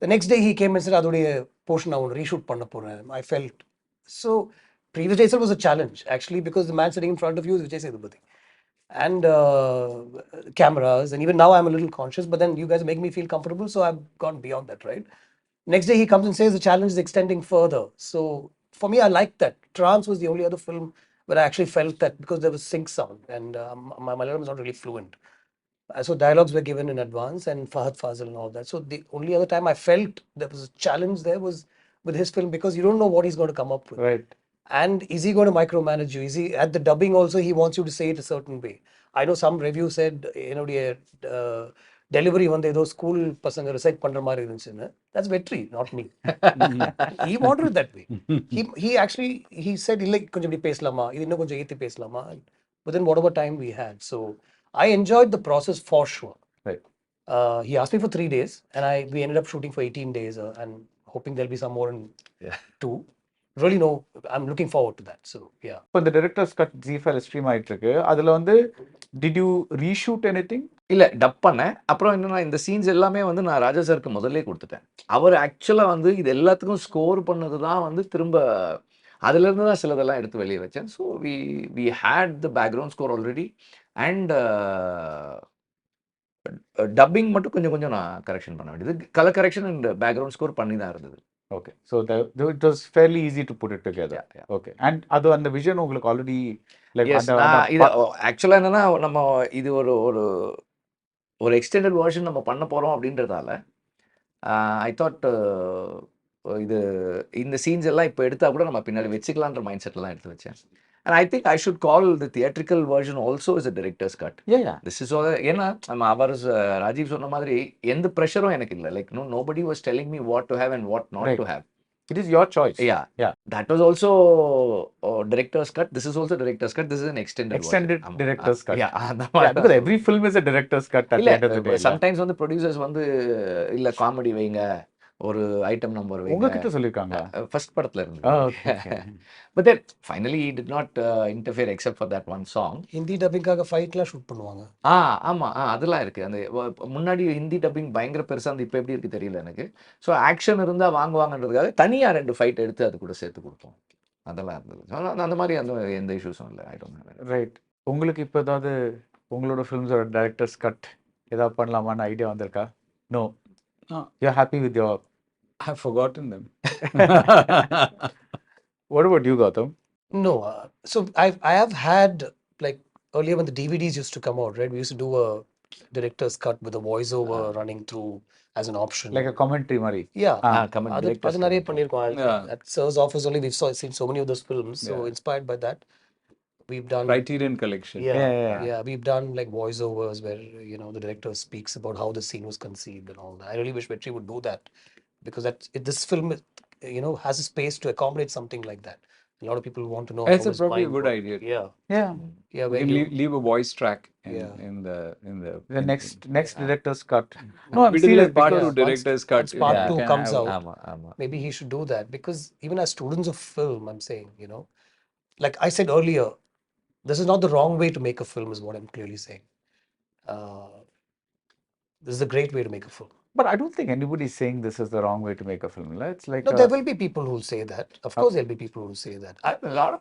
The next day he came and said, அதோடைய portion நான் reshoot பண்ண போறேன். I felt so. Pre-Vijay itself was a challenge actually, because the man sitting in front of you is Vijay Sethupathi, and cameras, and even now I'm a little conscious, but then you guys make me feel comfortable, so I've gone beyond that, right? Next day he comes and says the challenge is extending further. So for me, I liked that. Trance was the only other film where I actually felt that, because there was sync sound, and my Malayalam is not really fluent. So dialogues were given in advance, and Fahad Fazil and all that. So the only other time I felt there was a challenge there was with his film, because you don't know what he's going to come up with. Right. And is he going to micromanage you? Is he at the dubbing also? He wants you to say it a certain way. I know some review said, delivery வந்து ஏதோ school பசங்க reside பண்ற மாதிரி இருந்துச்சுன்னு. That's Vetri, not me. He wanted it that way. He actually said, இல்லை கொஞ்சம் இப்படி பேசலாமா, இது இன்னும் கொஞ்சம் ஏற்றி பேசலாமா. But then whatever time we had, so I enjoyed the process for sure. Right. He asked me for 3 days, and we ended up shooting for 18 days, and hoping there'll be some more in 2. Really no, I'm looking forward to that. So yeah. இப்போ இந்த director's cut Z5 stream ஆயிட்டு இருக்கு. அதுல வந்து did you reshoot anything? இல்லை dub பண்ணேன். அப்புறம் என்னன்னா, இந்த சீன்ஸ் எல்லாமே வந்து நான் ராஜா சாருக்கு முதல்ல கொடுத்துட்டேன். அவர் ஆக்சுவலாக வந்து இது எல்லாத்துக்கும் ஸ்கோர் பண்ணது தான் வந்து திரும்ப அதுலேருந்து தான் சிலதெல்லாம் எடுத்து வெளியே வச்சேன். So we had the background score already, and dubbing மட்டும் கொஞ்சம் கொஞ்சம் நான் கரெக்ஷன் பண்ண வேண்டியது. Colour correction and background score பண்ணி தான் இருந்தது. Okay. So it was fairly easy to put it together. Yeah, yeah. Okay. And அந்த விஷன் உங்களுக்கு ஆல்ரெடி லைக் எஸ் நான் இது ஆக்சுவலாக என்னன்னா நம்ம இது ஒரு ஒரு ஒரு எக்ஸ்டெண்டட் வெர்ஷன் நம்ம பண்ண போகிறோம் அப்படின்றதால ஐ தாட் இது இந்த சீன்ஸ் எல்லாம் இப்போ எடுத்தால் கூட நம்ம பின்னாடி வச்சுக்கலான்ற மைண்ட் செட்லாம் எடுத்து வச்சேன். And I think I should call the theatrical version also is a directors cut. This is ஏன்னா நம்ம அவர் ராஜீவ் சொன்ன மாதிரி எந்த ப்ரெஷரும் எனக்கு இல்லை. Like nobody was telling me what to have and what not to have. It is your choice. Yeah. That was also director's cut. This is also director's cut. This is an extended version. Director's cut. Yeah. Because every film is a director's cut at the end of the day. Sometimes வந்து producers வந்து இல்ல comedy வைங்க, ஒரு item number வைங்க. உங்ககிட்ட சொல்லிருக்காங்க first படத்துல இருந்து. But then finally he did not interfere except for that one song. Hindi டப்பிங்காக ஃபைட்லாம் ஷூட் பண்ணுவாங்க. ஆமா அதெல்லாம் இருக்கு. அந்த முன்னாடி ஹிந்தி டப்பிங் பயங்கர பெருசா அந்த இப்போ எப்படி இருக்கு தெரியல எனக்கு. ஸோ ஆக்ஷன் இருந்தா வாங்குவாங்கன்றதுக்காக தனியா 2 ஃபைட் எடுத்து அது கூட சேர்த்து கொடுப்போம். அதெல்லாம் இருந்தது. அந்த மாதிரி அந்த எந்த இஷ்யூஸும் இல்லை. I don't. ரைட். உங்களுக்கு இப்போ ஏதாவது உங்களோட ஃபிலிம்ஸோட டைரக்டர்ஸ் கட் ஏதாவது பண்ணலாமான்னு ஐடியா வந்திருக்கா? No. You're happy with your... I've forgotten them. What about you, Gautham? No, so I have had, like, earlier when the DVDs used to come out, right? We used to do a director's cut with a voiceover running through as an option. Like a commentary மாதிரி. Yeah. comment அது director's cut. நிறைய பண்ணியிருக்கோம். Yeah. At Sir's office only we've seen so many of those films. So Yeah. inspired by that, we've done... Criterion Collection. Yeah, we've done like voiceovers where, you know, the director speaks about how the scene was conceived and all that. I really wish Vetri would do that, because this film, you know, has a space to accommodate something like that. A lot of people want to know. It's how his probably a mind good works. idea. Yeah, Yeah. yeah. We Where can you, leave a voice track Yeah. in the The next director's cut. No, I'm middle serious of part because... 2 director's cut. once part you 2 can comes have- out, ஆமா maybe he should do that, because even as students of film, I'm saying, you know, like I said earlier, this is not the wrong way to make a film, is what I'm clearly saying. This is a great way to make a film. But I don't think anybody is saying this is the wrong way to make a film. It's like... No, there will be people who will say that. Of course, there'll be people who will say that. a lot of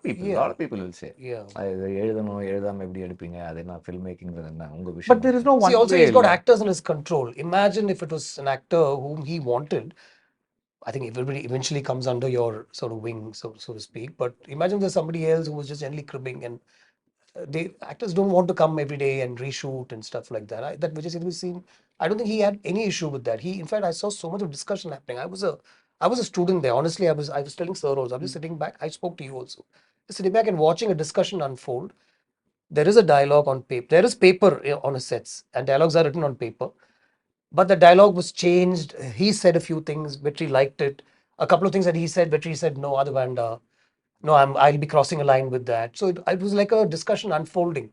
people will say. Yeah. இது எழுதணும் எழுதாம எப்படி எடுப்பீங்க, அது என்ன film மேக்கிங்கிறது என்ன உங்க விஷயம். But there is no one See, also way. he's got actors in his control. Imagine if it was an actor whom he wanted. I think everybody eventually comes under your sort of wing, so to speak. But imagine there's somebody else who was just gently cribbing, and actors don't want to come every day and reshoot and stuff like that. That Vijay Sethupathi scene, I don't think he had any issue with that. In fact, I saw so much of discussion happening. I was a student there. Honestly, I was telling Sir also. I'm just sitting back. I spoke to you also. Just sitting back and watching a discussion unfold. There is a dialogue on paper. There is paper on a sets, and dialogues are written on paper. But the dialogue was changed. He said a few things. Vetri liked it. A couple of things that he said, Vetri said, no, Adavanda. No, I'll be crossing a line with that. So it was like a discussion unfolding.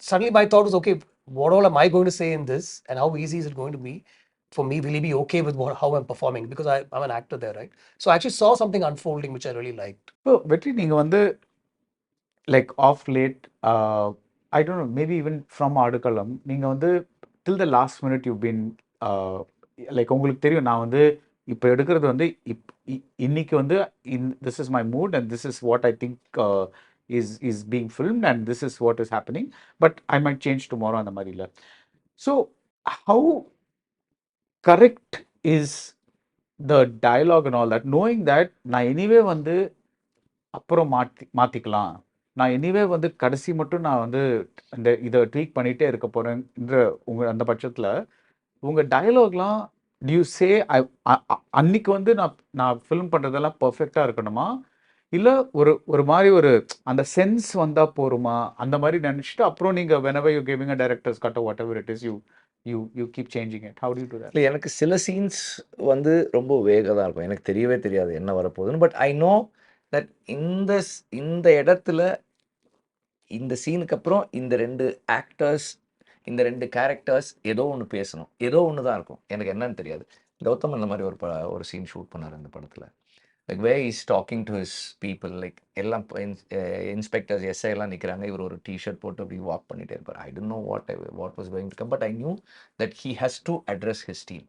Suddenly my thought was, okay, what all am I going to say in this, and how easy is it going to be for me? Will he be okay with how I'm performing? Because I'm an actor there, right? So I actually saw something unfolding which I really liked. So, Vetri, நீங்க வந்து like off late, I don't know, maybe even from ஆடுகளம் நீங்க வந்து till the last minute you've been like உங்களுக்கு தெரியும் நான் வந்து இப்போ எடுக்கிறது வந்து இன்னைக்கு வந்து this is my mood and this is what I think is being filmed and this is what is happening, but I might change tomorrow அந்த மாதிரி இல்லை. So how correct is the dialogue and all that, knowing that நான் anyway வந்து அப்புறம் மாற்றிக்கலாம், நான் anyway வந்து கடைசி மட்டும் நான் வந்து இதை ட்வீக் பண்ணிகிட்டே இருக்க போகிறேன்ற அந்த பட்சத்தில் உங்கள் டயலாக்லாம் டியூ சே அன்னைக்கு வந்து நான் ஃபில்ம் பண்ணுறதெல்லாம் பர்ஃபெக்டாக இருக்கணுமா, இல்லை ஒரு மாதிரி ஒரு அந்த சென்ஸ் வந்தால் போருமா, அந்த மாதிரி நினச்சிட்டு அப்புறம் நீங்கள் whenever you giving a director's cut or whatever it is you keep changing it. How do you do that? இல்லை எனக்கு சில சீன்ஸ் வந்து ரொம்ப வேகமாக தான் இருக்கும். எனக்கு தெரியவே தெரியாது என்ன வரப்போகுதுன்னு. பட் ஐ நோ தட் இந்த இடத்துல இந்த சீனுக்கு அப்புறம் இந்த 2 ஆக்டர்ஸ் இந்த 2 கேரக்டர்ஸ் ஏதோ ஒன்று பேசணும், ஏதோ ஒன்று தான் இருக்கும். எனக்கு என்னன்னு தெரியாது. கௌதம் அந்த மாதிரி ஒரு சீன் ஷூட் பண்ணார் இந்த படத்தில். Like way is talking to his people. Like எல்லாம் இன்ஸ்பெக்டர்ஸ் எஸ்ஐ எல்லாம் நிற்கிறாங்க. இவர் ஒரு டிஷர்ட் போட்டு அப்படி வாக் பண்ணிட்டே இருப்பார். I don't know what was going to come, but I knew that he has to address his team.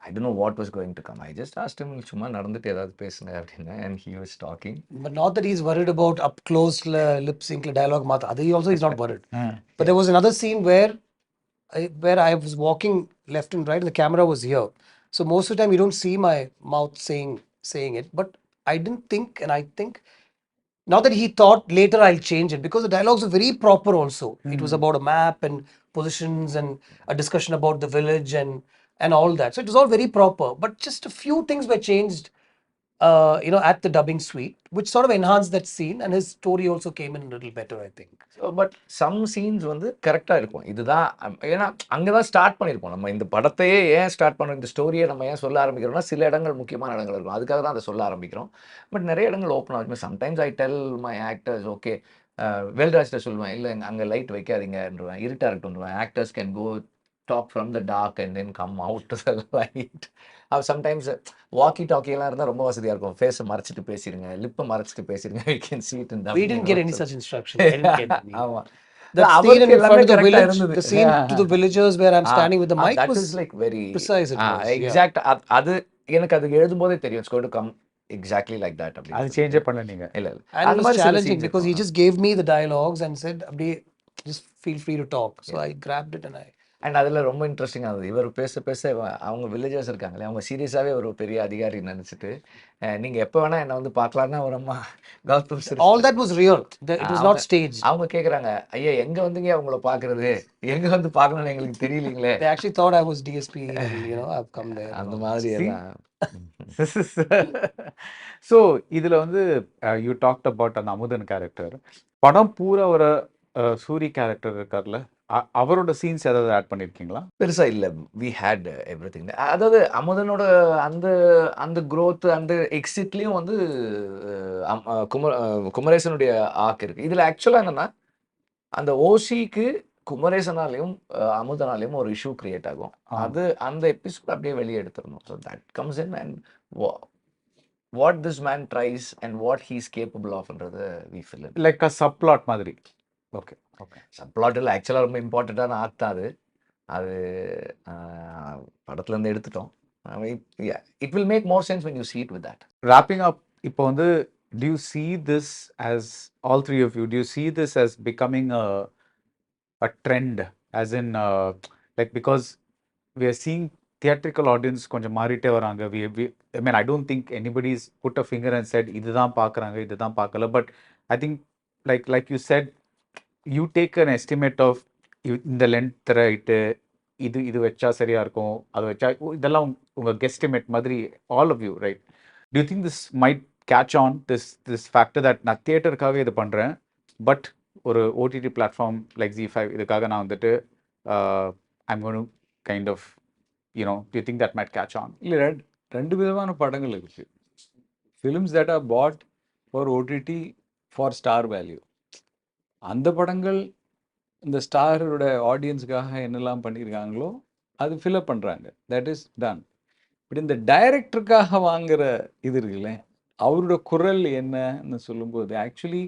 I don't know what was going to come. I just asked him, சும்மா நடந்துட்டு ஏதாவது பேசுங்க அப்படின்னு, and he was talking. But not that he's worried about up close lip sync dialogue. He also is not worried. But there was another scene where I was walking left and right, and the camera was here. So most of the time you don't see my mouth saying it, but I didn't think, and I think not that he thought later I'll change it, because the dialogues are very proper also. It was about a map and positions and a discussion about the village and all that. So it was all very proper, but just a few things were changed, at the dubbing suite, which sort of enhanced that scene, and his story also came in a little better, I think. But some scenes வந்து கரெக்டாக இருக்கும். இதுதான் ஏன்னா அங்கே தான் start பண்ணியிருப்போம். நம்ம இந்த படத்தையே ஏன் ஸ்டார்ட் பண்ணுறோம், இந்த ஸ்டோரியை நம்ம ஏன் சொல்ல ஆரம்பிக்கிறோம்னா, சில இடங்கள் முக்கியமான இடங்கள் இருக்கும், அதுக்காக தான் அதை சொல்ல ஆரம்பிக்கிறோம். பட் நிறைய இடங்கள் ஓப்பன் ஆகும். Sometimes I tell my actors, okay, வேல்ராஜ்கிட்ட சொல்லுவேன், இல்லை அங்கே லைட் வைக்காதீங்கன்றவேன், இருட்டாக இருக்கட்டும்ன்றவேன். Actors can go talk from the dark and then come out to the light. Sometimes walkie டாக்கியெல்லாம் இருந்தால் ரொம்ப வசதியாக இருக்கும். ஃபேஸை மறைச்சிட்டு பேசிடுங்க, லிப்பை மறைச்சிட்டு பேசிடுங்க. You can see it in the We didn't get any such instruction. I didn't get any. ஆமாம். That scene in front of the village, இருந்தது. the scene to the villagers where I'm standing with the mic that was is like very precise. It was, yeah. exact. அது எனக்கு அது எழுதும்போதே தெரியும். It's going to come exactly like that. அது சேஞ்சே பண்ணல நீங்க. இல்ல இல்ல. And it அந்த was மாதிரி சில challenging scenes because he இருக்கும். just gave me the dialogues and said, "Abdi, just feel free to talk." So I grabbed it and I. And அதில் ரொம்ப இன்ட்ரெஸ்டிங்காக இருந்தது. இவர் பேச பேச அவங்க வில்லேஜர்ஸ் இருக்காங்களே, அவங்க சீரியஸாகவே ஒரு பெரிய அதிகாரி நினச்சிட்டு, நீங்கள் எப்போ வேணால் என்னை வந்து பார்க்கலான்னா ஒரு அம்மா Gautham sir. All that was real. It was not staged. அவங்க கேட்குறாங்க, ஐயா எங்கே வந்துங்க அவங்கள பார்க்குறது, எங்கே வந்து பார்க்கணும்னு எங்களுக்கு தெரியலீங்களே. They actually thought I was DSP and I've come there. அந்த மாதிரி எல்லாம். ஸோ இதில் வந்து யூ டாக்ட் அபவுட் அந்த அமுதன் கேரக்டர். படம் பூரா ஒரு சூரி கேரக்டர் இருக்கார்ல, அவரோட சீன்ஸ் ஏதாவது ஆட் பண்ணியிருக்கீங்களா? பெருசாக இல்லை. வி ஹேட் எவ்ரி திங். அதாவது அமுதனோட அந்த அந்த க்ரோத் அந்த எக்ஸிட்லேயும் வந்து குமரேசனுடைய ஆக் இருக்குது. இதில் ஆக்சுவலாக என்னென்னா, அந்த ஓசிக்கு குமரேசனாலையும் அமுதனாலையும் ஒரு இஷ்யூ கிரியேட் ஆகும். அது அந்த எபிசோட் அப்படியே வெளியே எடுத்துடணும். So that comes in and what this man tries and what he's capable ஆஃப்ன்றது we fill in. Like a subplot மாதிரி. Okay okay. சப்ளாட்டில் ஆக்சுவலாக ரொம்ப இம்பார்ட்டண்ட்டான ஆர்ட் தான் அது. அது படத்துலேருந்து எடுத்துட்டோம். It will make more sense when you see it with that. Wrapping up, இப்போ வந்து do you see this as, all three of you, do you see this as becoming a trend, as in like, because we are seeing theatrical audience கொஞ்சம் மாறிட்டே வராங்க. I mean, I don't think anybody's put a finger and said இதுதான் பார்க்குறாங்க இதுதான் பார்க்கல. But I think like you said, you take an estimate of இந்த length right, இது வச்சா சரியா இருக்கும், அது வச்சா இதெல்லாம் உங்கள் கெஸ்டிமேட் மாதிரி, all of you, right? Do you think this might catch on, this factor that நான் தியேட்டருக்காக இது பண்ணுறேன், பட் ஒரு ஓடிடி பிளாட்ஃபார்ம் லைக் ZEE5 இதுக்காக நான் வந்துட்டு I'm going to kind of, do you think that might catch on? இல்லை, ரெண்டு விதமான படங்கள் இருக்குது. Films that R pot for OTT for star value. அந்த படங்கள் இந்த ஸ்டாரோட ஆடியன்ஸுக்காக என்னெல்லாம் பண்ணியிருக்காங்களோ அது ஃபில்அப் பண்ணுறாங்க. That is done. பட் இந்த டைரக்டருக்காக வாங்குகிற இது இருக்குல்ல, அவரோட குரல் என்னன்னு சொல்லும்போது ஆக்சுவலி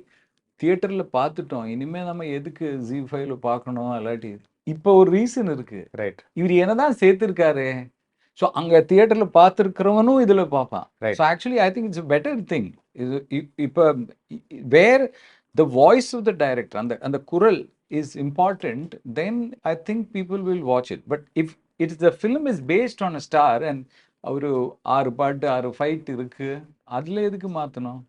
தியேட்டரில் பார்த்துட்டோம், இனிமேல் நம்ம எதுக்கு ZEE5 பார்க்கணும், இல்லாட்டி இப்போ ஒரு ரீசன் இருக்குது, ரைட்? இவர் என்ன தான் சேர்த்துருக்காரு, ஸோ அங்கே தியேட்டரில் பார்த்துருக்கிறவனும் இதில் பார்ப்பான். So actually I think it's better thing. இது இப்போ வேர் the voice of the director and the kural is important, then I think people will watch it. But if the film is based on a star and ஒரு 6 பாட்டு 6 fight இருக்கு, அதில் எதுக்கு மாற்றணும்?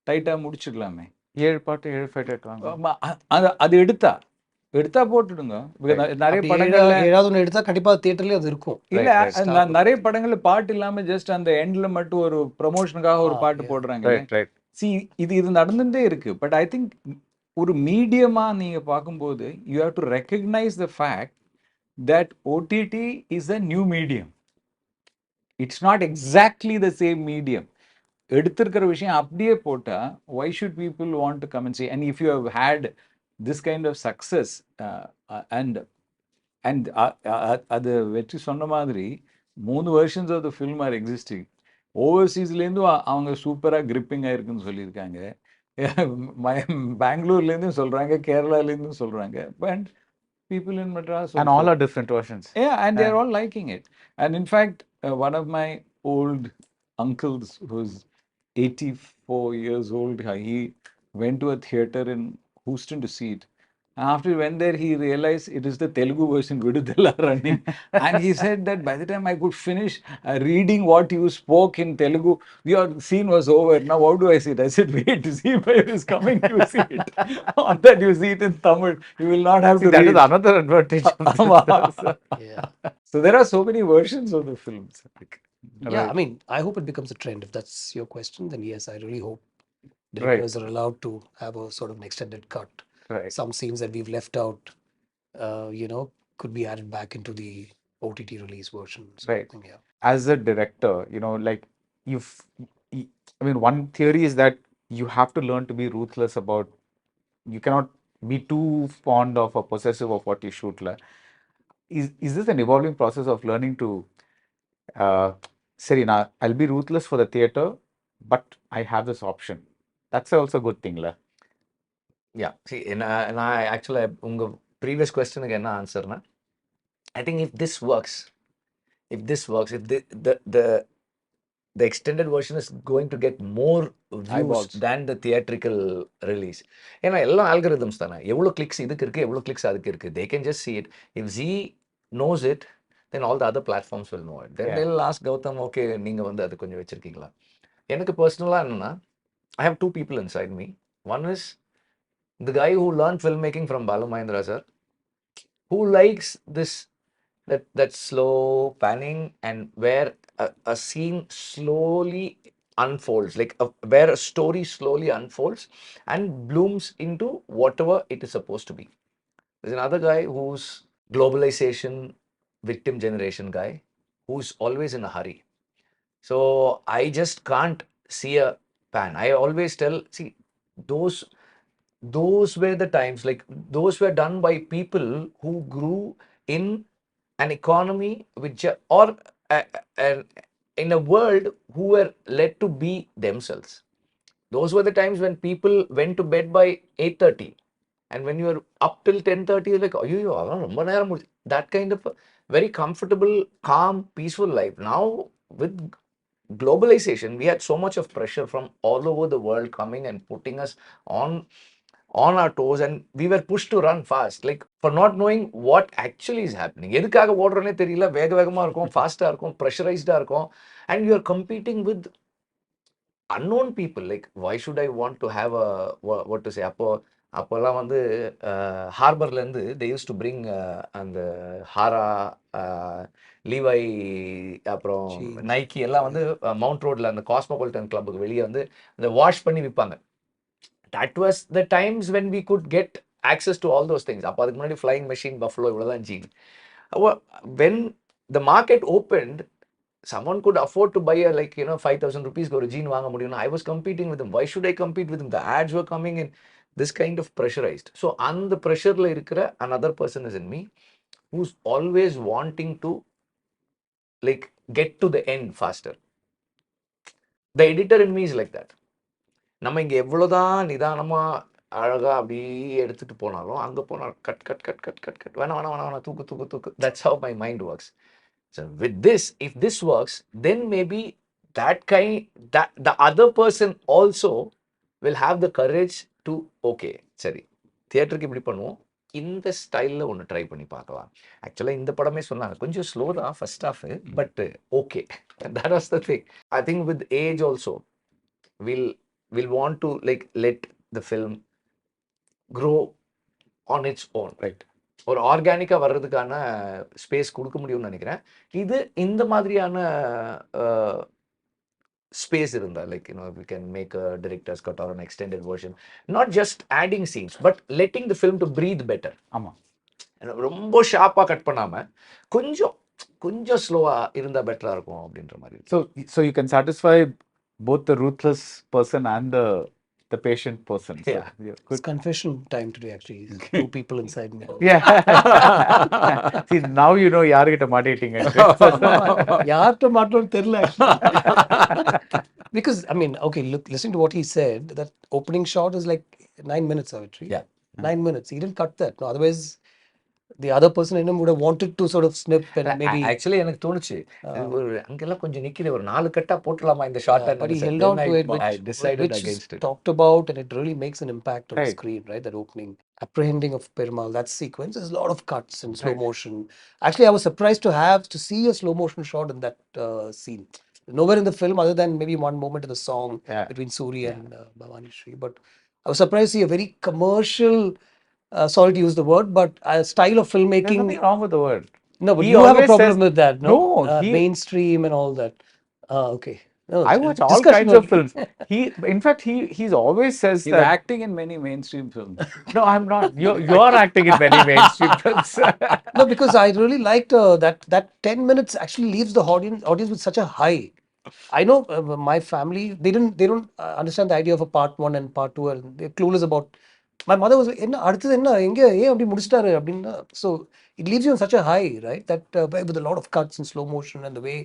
டைட்டாக முடிச்சிடலாமே. 7 பாட்டு 7 ஃபைட் எடுக்கலாம். அது எடுத்தா போட்டுடுங்க. நிறைய படங்கள்ல ஏதாவது ஒன்று எடுத்தா கண்டிப்பாக தியேட்டர்லேயே அது இருக்கும். இல்லை, நிறைய படங்கள்ல பாட்டு இல்லாமல் ஜஸ்ட் அந்த எண்ட்ல மட்டும் ஒரு ப்ரமோஷனுக்காக ஒரு பாட்டு போடுறாங்க. See, இது நடந்துட்டே இருக்கு. பட் ஐ திங்க் ஒரு மீடியமா நீங்க பார்க்கும்போது you have to recognise the fact that OTT is a new medium. It's not exactly the same medium. எடுத்திருக்கிற விஷயம் அப்படியே போட்டா why should people want to come and see? And if you have had this kind of success and அது வெற்றி சொன்ன மாதிரி 3 versions of the film are existing. ஓவர்சீஸ்லேருந்தும் அவங்க சூப்பராக கிரிப்பிங்காக இருக்குன்னு சொல்லியிருக்காங்க. பெங்களூர்லேருந்தும் சொல்கிறாங்க, கேரளாலேருந்தும் சொல்கிறாங்க. But people in Madras and all are different versions. Yeah, and they're all liking it. And in fact, one of my old uncles who's 84 years old, he went to a theater in Houston to see it. And after he went there, he realized it is the Telugu version Viduthalai running. And he said that by the time I could finish reading what you spoke in Telugu, your scene was over. Now, how do I see it? I said, wait, Z5 is coming, you see it. Or that you see it in Tamil. You will not have See, to that read. is another advantage of this also. Yeah. So there are so many versions of the films. Yeah, I mean, I hope it becomes a trend. If that's your question, then yes, I really hope Right. directors are allowed to have a sort of an extended cut. Right. Some scenes that we've left out, you know, could be added back into the OTT release version. So, Right. yeah. As a director, you know, like you've, I mean, one theory is that you have to learn to be ruthless about, you cannot be too fond of or possessive of what you shoot. Is this an evolving process of learning to, Seri, now I'll be ruthless for the theater, but I have this option. That's also a good thing. Yeah, see, and I actually, unga previous question again answer na. I think if this works, if the extended version is going to get more views Eyeballs. than the theatrical release. ஏன்னா எல்லாம் algorithms தானே, எவ்வளோ clicks இதுக்கு இருக்கு, எவ்வளோ clicks அதுக்கு இருக்கு. They can just see it. If Z knows it, then all the other platforms will know it. Then Yeah. they'll ask Gautham, okay, நீங்க வந்து அது கொஞ்சம் வச்சிருக்கீங்களா. எனக்கு பர்சனலாக என்னன்னா, I have two people inside me. One is the guy who learned filmmaking from Balu Mahendra sir, who likes this, that slow panning and where a scene slowly unfolds, like where a story slowly unfolds and blooms into whatever it is supposed to be. There's another guy who's globalization victim generation guy, who's always in a hurry. So I just can't see a pan. I always tell, see, those were the times, like those were done by people who grew in an economy which or in a world who were led to be themselves. Those were the times when people went to bed by 8:30, and when you were up till 10:30, you're like, "Ayyo, avan romba neram mudich." That kind of a very comfortable, calm, peaceful life. Now with globalization, we had so much of pressure from all over the world coming and putting us on our toes, and we were pushed to run fast, like for not knowing what actually is happening. எதுக்காக ஓடுறோனே தெரியல, வேக வேகமா இருக்கும், ஃபாஸ்டா இருக்கும், ப்ரெஷரைஸ்டா இருக்கும், and you are competing with unknown people. Like, why should I want to have a what to say, அப்போல்லாம் வந்து ஹார்பர்ல இருந்து they used to bring அந்த ஹாரா, லீவை, அப்புறம் நைக்கி எல்லாம் வந்து மவுண்ட் ரோட்ல அந்த காஸ்மோபாலிட்டன் கிளப்புக்கு வெளியே வந்து அந்த வாஷ் பண்ணி விற்பாங்க. That was the times when we could get access to all those things. அப்போ அதுக்கு முன்னாடி flying machine, buffalo, இவ்வளோதான் gene. When the market opened, someone could afford to buy a, like, 5,000 rupees ஒரு jean வாங்க முடியும். I was competing with them. Why should I compete with them? The ads were coming in, this kind of pressurized. So அந்த pressureல இருக்கிற another person is in me, who's always wanting to, like, get to the end faster. The editor in me is like that. நம்ம இங்கே எவ்வளோதான் நிதானமாக அழகாக அப்படியே எடுத்துகிட்டு போனாலும் அங்கே போனால் cut cut cut cut cut cut வேணாம் வேணாம் வேணாம் வேணாம் தூக்கு தூக்கு தூக்கு. That's how my mind works. So with this, if this works, then maybe that the other person also will have the courage to, okay, சரி, தியேட்டருக்கு இப்படி பண்ணுவோம், இந்த ஸ்டைலில் ஒன்று ட்ரை பண்ணி பார்க்கலாம். ஆக்சுவலாக இந்த படமே சொன்னாங்க, கொஞ்சம் ஸ்லோ தான் first half, but okay, that was the thing. I think with age also we'll want to, like, let the film grow on its own, right? ஒரு ஆர்கானிக்காக வர்றதுக்கான ஸ்பேஸ் கொடுக்க முடியும்னு நினைக்கிறேன். இது இந்த மாதிரியான ஸ்பேஸ் இருந்தால், like, we can make a director's cut or an extended version, not just adding scenes, but letting the film to breathe better. ஆமாம், ரொம்ப ஷார்ப்பாக கட் பண்ணாமல் கொஞ்சம் கொஞ்சம் ஸ்லோவாக இருந்தால் பெட்டராக இருக்கும் அப்படின்ற மாதிரி. So you can satisfy both the ruthless person and the patient person. So, Yeah. It's confession time today, actually. Two people inside me. Yeah. See, now you know யார்கிட்ட மாட்டிட்டீங்க. யார்கிட்ட மாட்டோம்னு தெரியல. Because, I mean, okay, look, listening to what he said, that opening shot is like 9 minutes of it, right? Yeah. 9 minutes. He didn't cut that. No, otherwise, the other person in him would have wanted to sort of snip and maybe. Actually, எனக்கு தோணுச்சு, அங்கெல்லாம் கொஞ்சம் நிக்கிது, ஒரு 4 கட்டா போட்டுலாமா இந்த short. But he held on to it, I decided which against is it. talked about, and it really makes an impact on the Right. screen, right? That opening. apprehending of Perumal, that sequence, there's a lot of cuts and slow motion. Actually, I was surprised to see a slow motion shot in that scene. Nowhere in the film, other than maybe one moment in the song between Suri and Bhavani Shri. But I was surprised to see a very commercial, sorry to use the word, but a style of There's filmmaking. nothing wrong with the word. No, but He you have a always problem says- with that, no? No, Mainstream and all that. Okay. No, I watch all discussion kinds of only. films. In fact, he's always says He's that. acting in many mainstream films. No, I'm not. You're acting in many mainstream films. No, because I really liked that 10 minutes actually leaves the audience with such a high. I know my family, they don't understand the idea of a part 1 and part 2, and they're clueless about. My mother was என்ன அடுத்தது என்ன எங்க ஏன் அப்படி முடிச்சிட்டாரு அப்படின்னா, so it leaves you on such a high, right, that with a lot of cuts and slow motion, and the way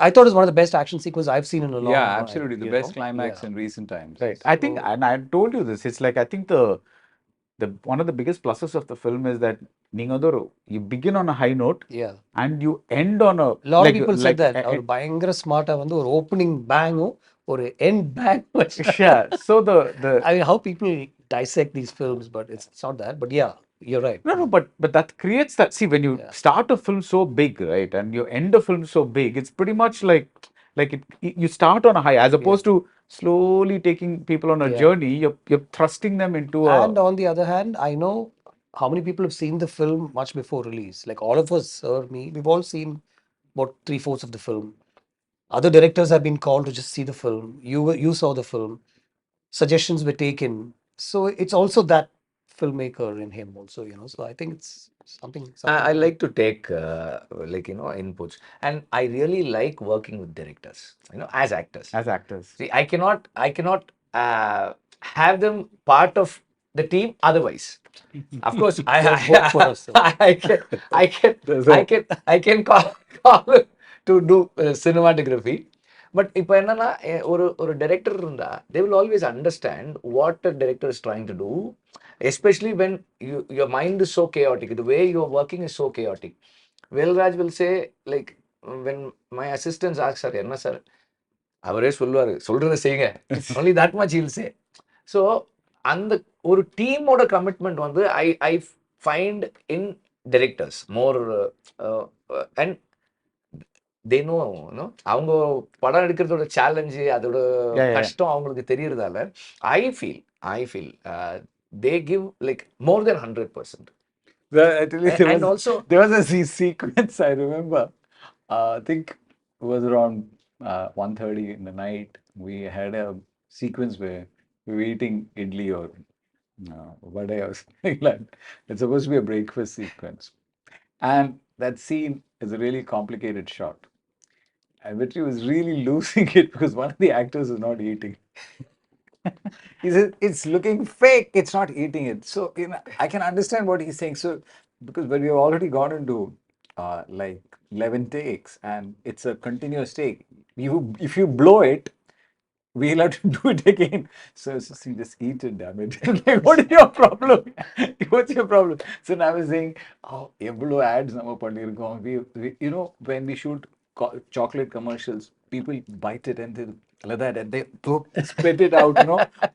I thought it was one of the best action sequences I've seen in a long Yeah, time. absolutely. The you best know? climax Yeah. in recent times. Right. I think, and I told you this. It's like I think the one of the biggest pluses of the film is that you begin on a high note Yeah. and you end on a. A lot like, of people said like, that அவர் பயங்கர ஸ்மார்ட்டா வந்து ஒரு opening பேங்கும் ஒரு end bang Yeah. So the I mean, how people dissect these films, but it's not that. But yeah, you're right. no, but that creates that. See, when you start a film so big, right, and you end a film so big, it's pretty much like you start on a high as opposed to slowly taking people on a journey. You're thrusting them into a. And on the other hand, I know how many people have seen the film much before release. Like all of us, or me, we've all seen about 3/4 of the film. Other directors have been called to just see the film. You saw the film. Suggestions were taken. So it's also that filmmaker in him also, you know. So I think it's something. I like to take inputs, and I really like working with directors, as actors. As actors. See, I cannot have them part of the team otherwise. Of course, work for us. I can call to do cinematography. But இப்போ என்னன்னா ஒரு director இருந்தா they will always understand what the director is trying to do, especially when your mind is so chaotic. The way you are working is so chaotic. Velraj will say, like, when my assistants ask, sir, என்ன sir அவரே சொல்லுவாரு சொல்றதை செய்யுங்க, only that much he'll say. So அந்த ஒரு டீமோட commitment வந்து I find in directors more and they know, அவங்க படம் எடுக்கிறதோட சேலஞ்சு அதோட கஷ்டம் அவங்களுக்கு தெரியறதால I feel they give like more than 100%. And also there was a sequence I remember. I think it was around 1:30 in the night. We had a sequence where we were eating idli or vada or something like that. It's supposed to be a breakfast sequence, and that scene is a really complicated shot. And Vetri was really losing it because one of the actors is not eating. He says it's looking fake, it's not eating it. So I can understand what he's saying. So because when we've already gone into like 11 takes and it's a continuous take, if you blow it, we'll have to do it again. So just eat it, damn it. Like, what is your problem? What's your problem? So now I was saying, oh, evlo ads nama pannirkom. We when we shoot chocolate commercials, people bite it and they spit it out,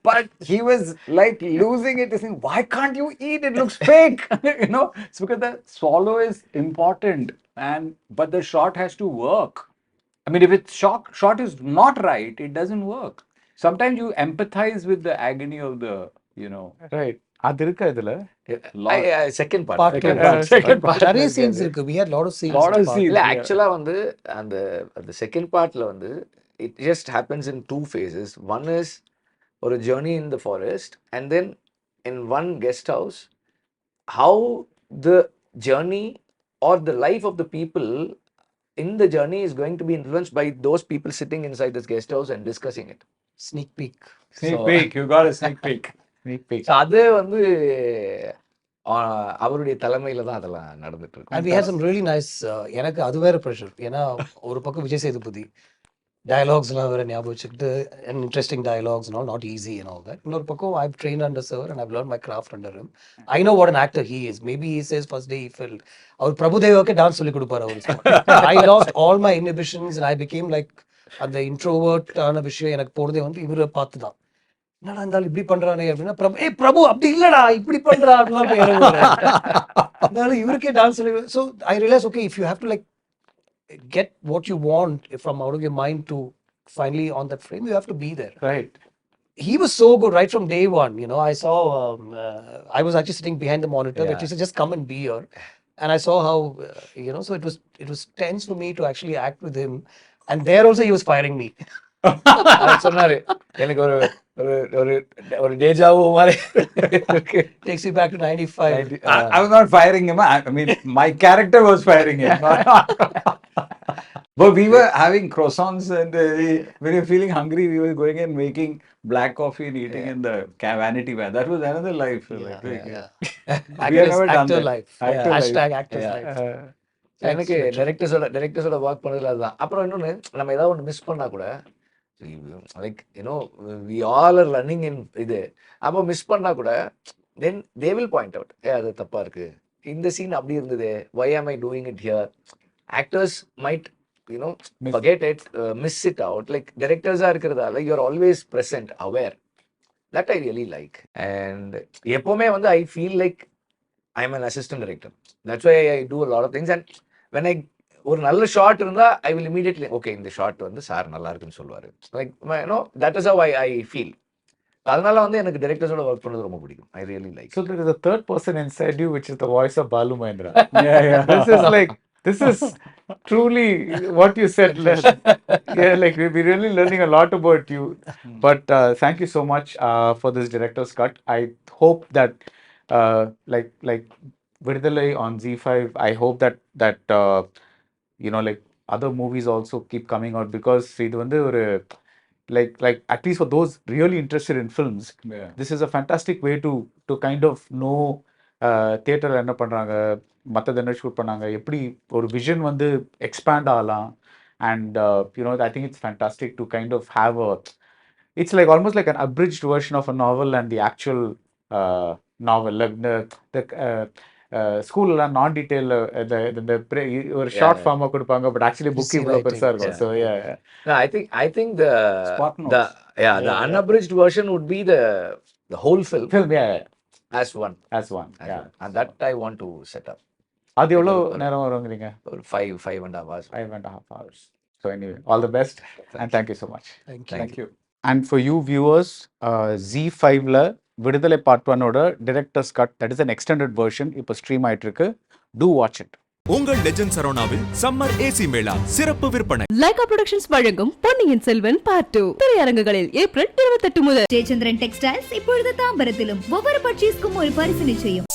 But he was like losing it. He's saying, why can't you eat? It looks fake, It's because the swallow is important, but the shot has to work. I mean, if it's shot is not right, it doesn't work. Sometimes you empathize with the agony of the, Right. அது இருக்கா இதுல second part. Second part. நிறைய scenes இருக்கு. We had a lot of scenes. இல்ல ஆக்சுவலா வந்து அந்த second பார்ட்ல வந்து it just happens in two phases. One is ஒரு journey in the forest, and then in one guest house, how the journey or the life of the people in the journey is going to be influenced by those people sitting inside this guest house and discussing it. Sneak peek. You got a sneak peek. So அது வந்து அவருடைய தலைமையில தான் அதெல்லாம் நடந்துட்டு இருக்கு. And we had some really nice எனக்கு அது வேற ப்ரெஷர். ஏன்னா ஒரு பக்கம் விஜய் சேதுபதி dialogues எல்லாம் வேற ஞாபகம் வச்சுக்கிட்டு and interesting dialogues and all, not easy and all that. இன்னொரு பக்கம் I've trained under sir and I've learned my craft under him. I know what an actor he is. Maybe he says first day he felt அவர் பிரபுதேவாக்கு dance சொல்லி கொடுப்பாரு அவர். I lost all my inhibitions and I became like அந்த introvert ஆன விஷயம் எனக்கு போனதே வந்து இவரை பார்த்து தான். என்னடா இருந்தாலும் இப்படி பண்றானே அப்படின்னா பிரபு அப்படி இல்லடா இப்படி பண்றா அப்படிலாம் போய் இறங்குவாரு. அதனால இவருக்கே dance. So I realise okay if you have to like get what you want from out of your mind to finally on that frame, you have to be there. Right. He was so good right from day one. You know, I saw, I was actually sitting behind the monitor, but he said, just come and be here. And I saw how, you know, so it was tense for me to actually act with him. And there also he was firing me. சொன்னாரு எனக்கு ஒரு ஒரு ஒரு ஒரு டேஜாவோ மாதிரி Takes you back to 95. I was not firing him. I mean, my character was firing him. But we were having croissants, and when we were feeling hungry, we were going and making black coffee and eating in the vanity van. That was another life. We have never done Actor that. life. Actor Hashtag life. actor's life. எனக்கு டேரக்டர்ஸோட work பண்ணதுல அதுதான். அப்புறம் இன்னொன்று, நம்ம ஏதாவது ஒன்று miss பண்ணா கூட like you know we all are running in இது, அப்போ மிஸ் பண்ணா கூட then they will point out, அது தப்பா இருக்கு, இந்த சீன் அப்படி இருந்தது, why am I doing it here. Actors might you know forget it, miss it out. Like directors-ஆ இருக்கிறதால you are always present, aware. That I really like. And எப்பவுமே வந்து I feel like I am an assistant director. That's why I do a lot of things. And when I ஒரு நல்ல shot இருந்தா I will immediately okay, இந்த shot வந்து sir நல்லா இருக்குன்னு சொல்லுவாரு. Like you know, that is how I feel. அதனால வந்து எனக்கு டைரக்டர்ஸோட ஒர்க் பண்ணது ரொம்ப பிடிக்கும். I really like. So there is a third person inside you, which is the voice of Balu Mahendra. Yeah. This is truly what you said. Yeah, like we're really learning a lot about you. But thank you so much for this director's cut. I hope that like Viduthalai on Z5, I hope that you know, like other movies also keep coming out, because இது வந்து ஒரு like at least for those really interested in films, Yeah. this is a fantastic way to kind of know தியேட்டரில் என்ன பண்ணுறாங்க, மற்றது என்ன shoot பண்ணாங்க, எப்படி ஒரு விஷன் வந்து எக்ஸ்பேண்ட் ஆகலாம். And you know I think it's fantastic to kind of have a, it's like almost like an abridged version of a novel and the actual novel. ஸ்கூல்லாம் நான் டீட்டெயில் இந்த ஒரு ஷார்ட் ஃபார்மாக கொடுப்பாங்க, பட் ஆக்சுவலி புக் இவ்வளோ பெருசாக இருக்கும். So No, I think the Spark notes. the unabridged version would be the whole film film as one. as one. And that I want to set up. அது எவ்வளோ நேரம் வருங்கிறீங்க? ஒரு 5.5 hours. 5.5 hours. So anyway, all the best and thank you so much. Thank you. And for you viewers, Z5ல Viduthalai part 1ஓட director's cut, that is an extended version, இப்போ stream ஆயிட்டு இருக்கு. Do watch it. உங்கள் லெஜண்ட் சரவணாவில் summer AC mela சிறப்பு விற்பனை. Lyca productions வழங்கும் பொன்னியின் செல்வன் பார்ட் 2 திரையரங்குகளில் ஏப்ரல் 28 முதல். ஜெயச்சந்திரன் டெக்ஸ்டைல்ஸ் இப்பொழுது தாம்பரத்திலும் ஒவ்வொரு பர்ச்சேஸ்க்கும் ஒரு பரிசு நிச்சயம்.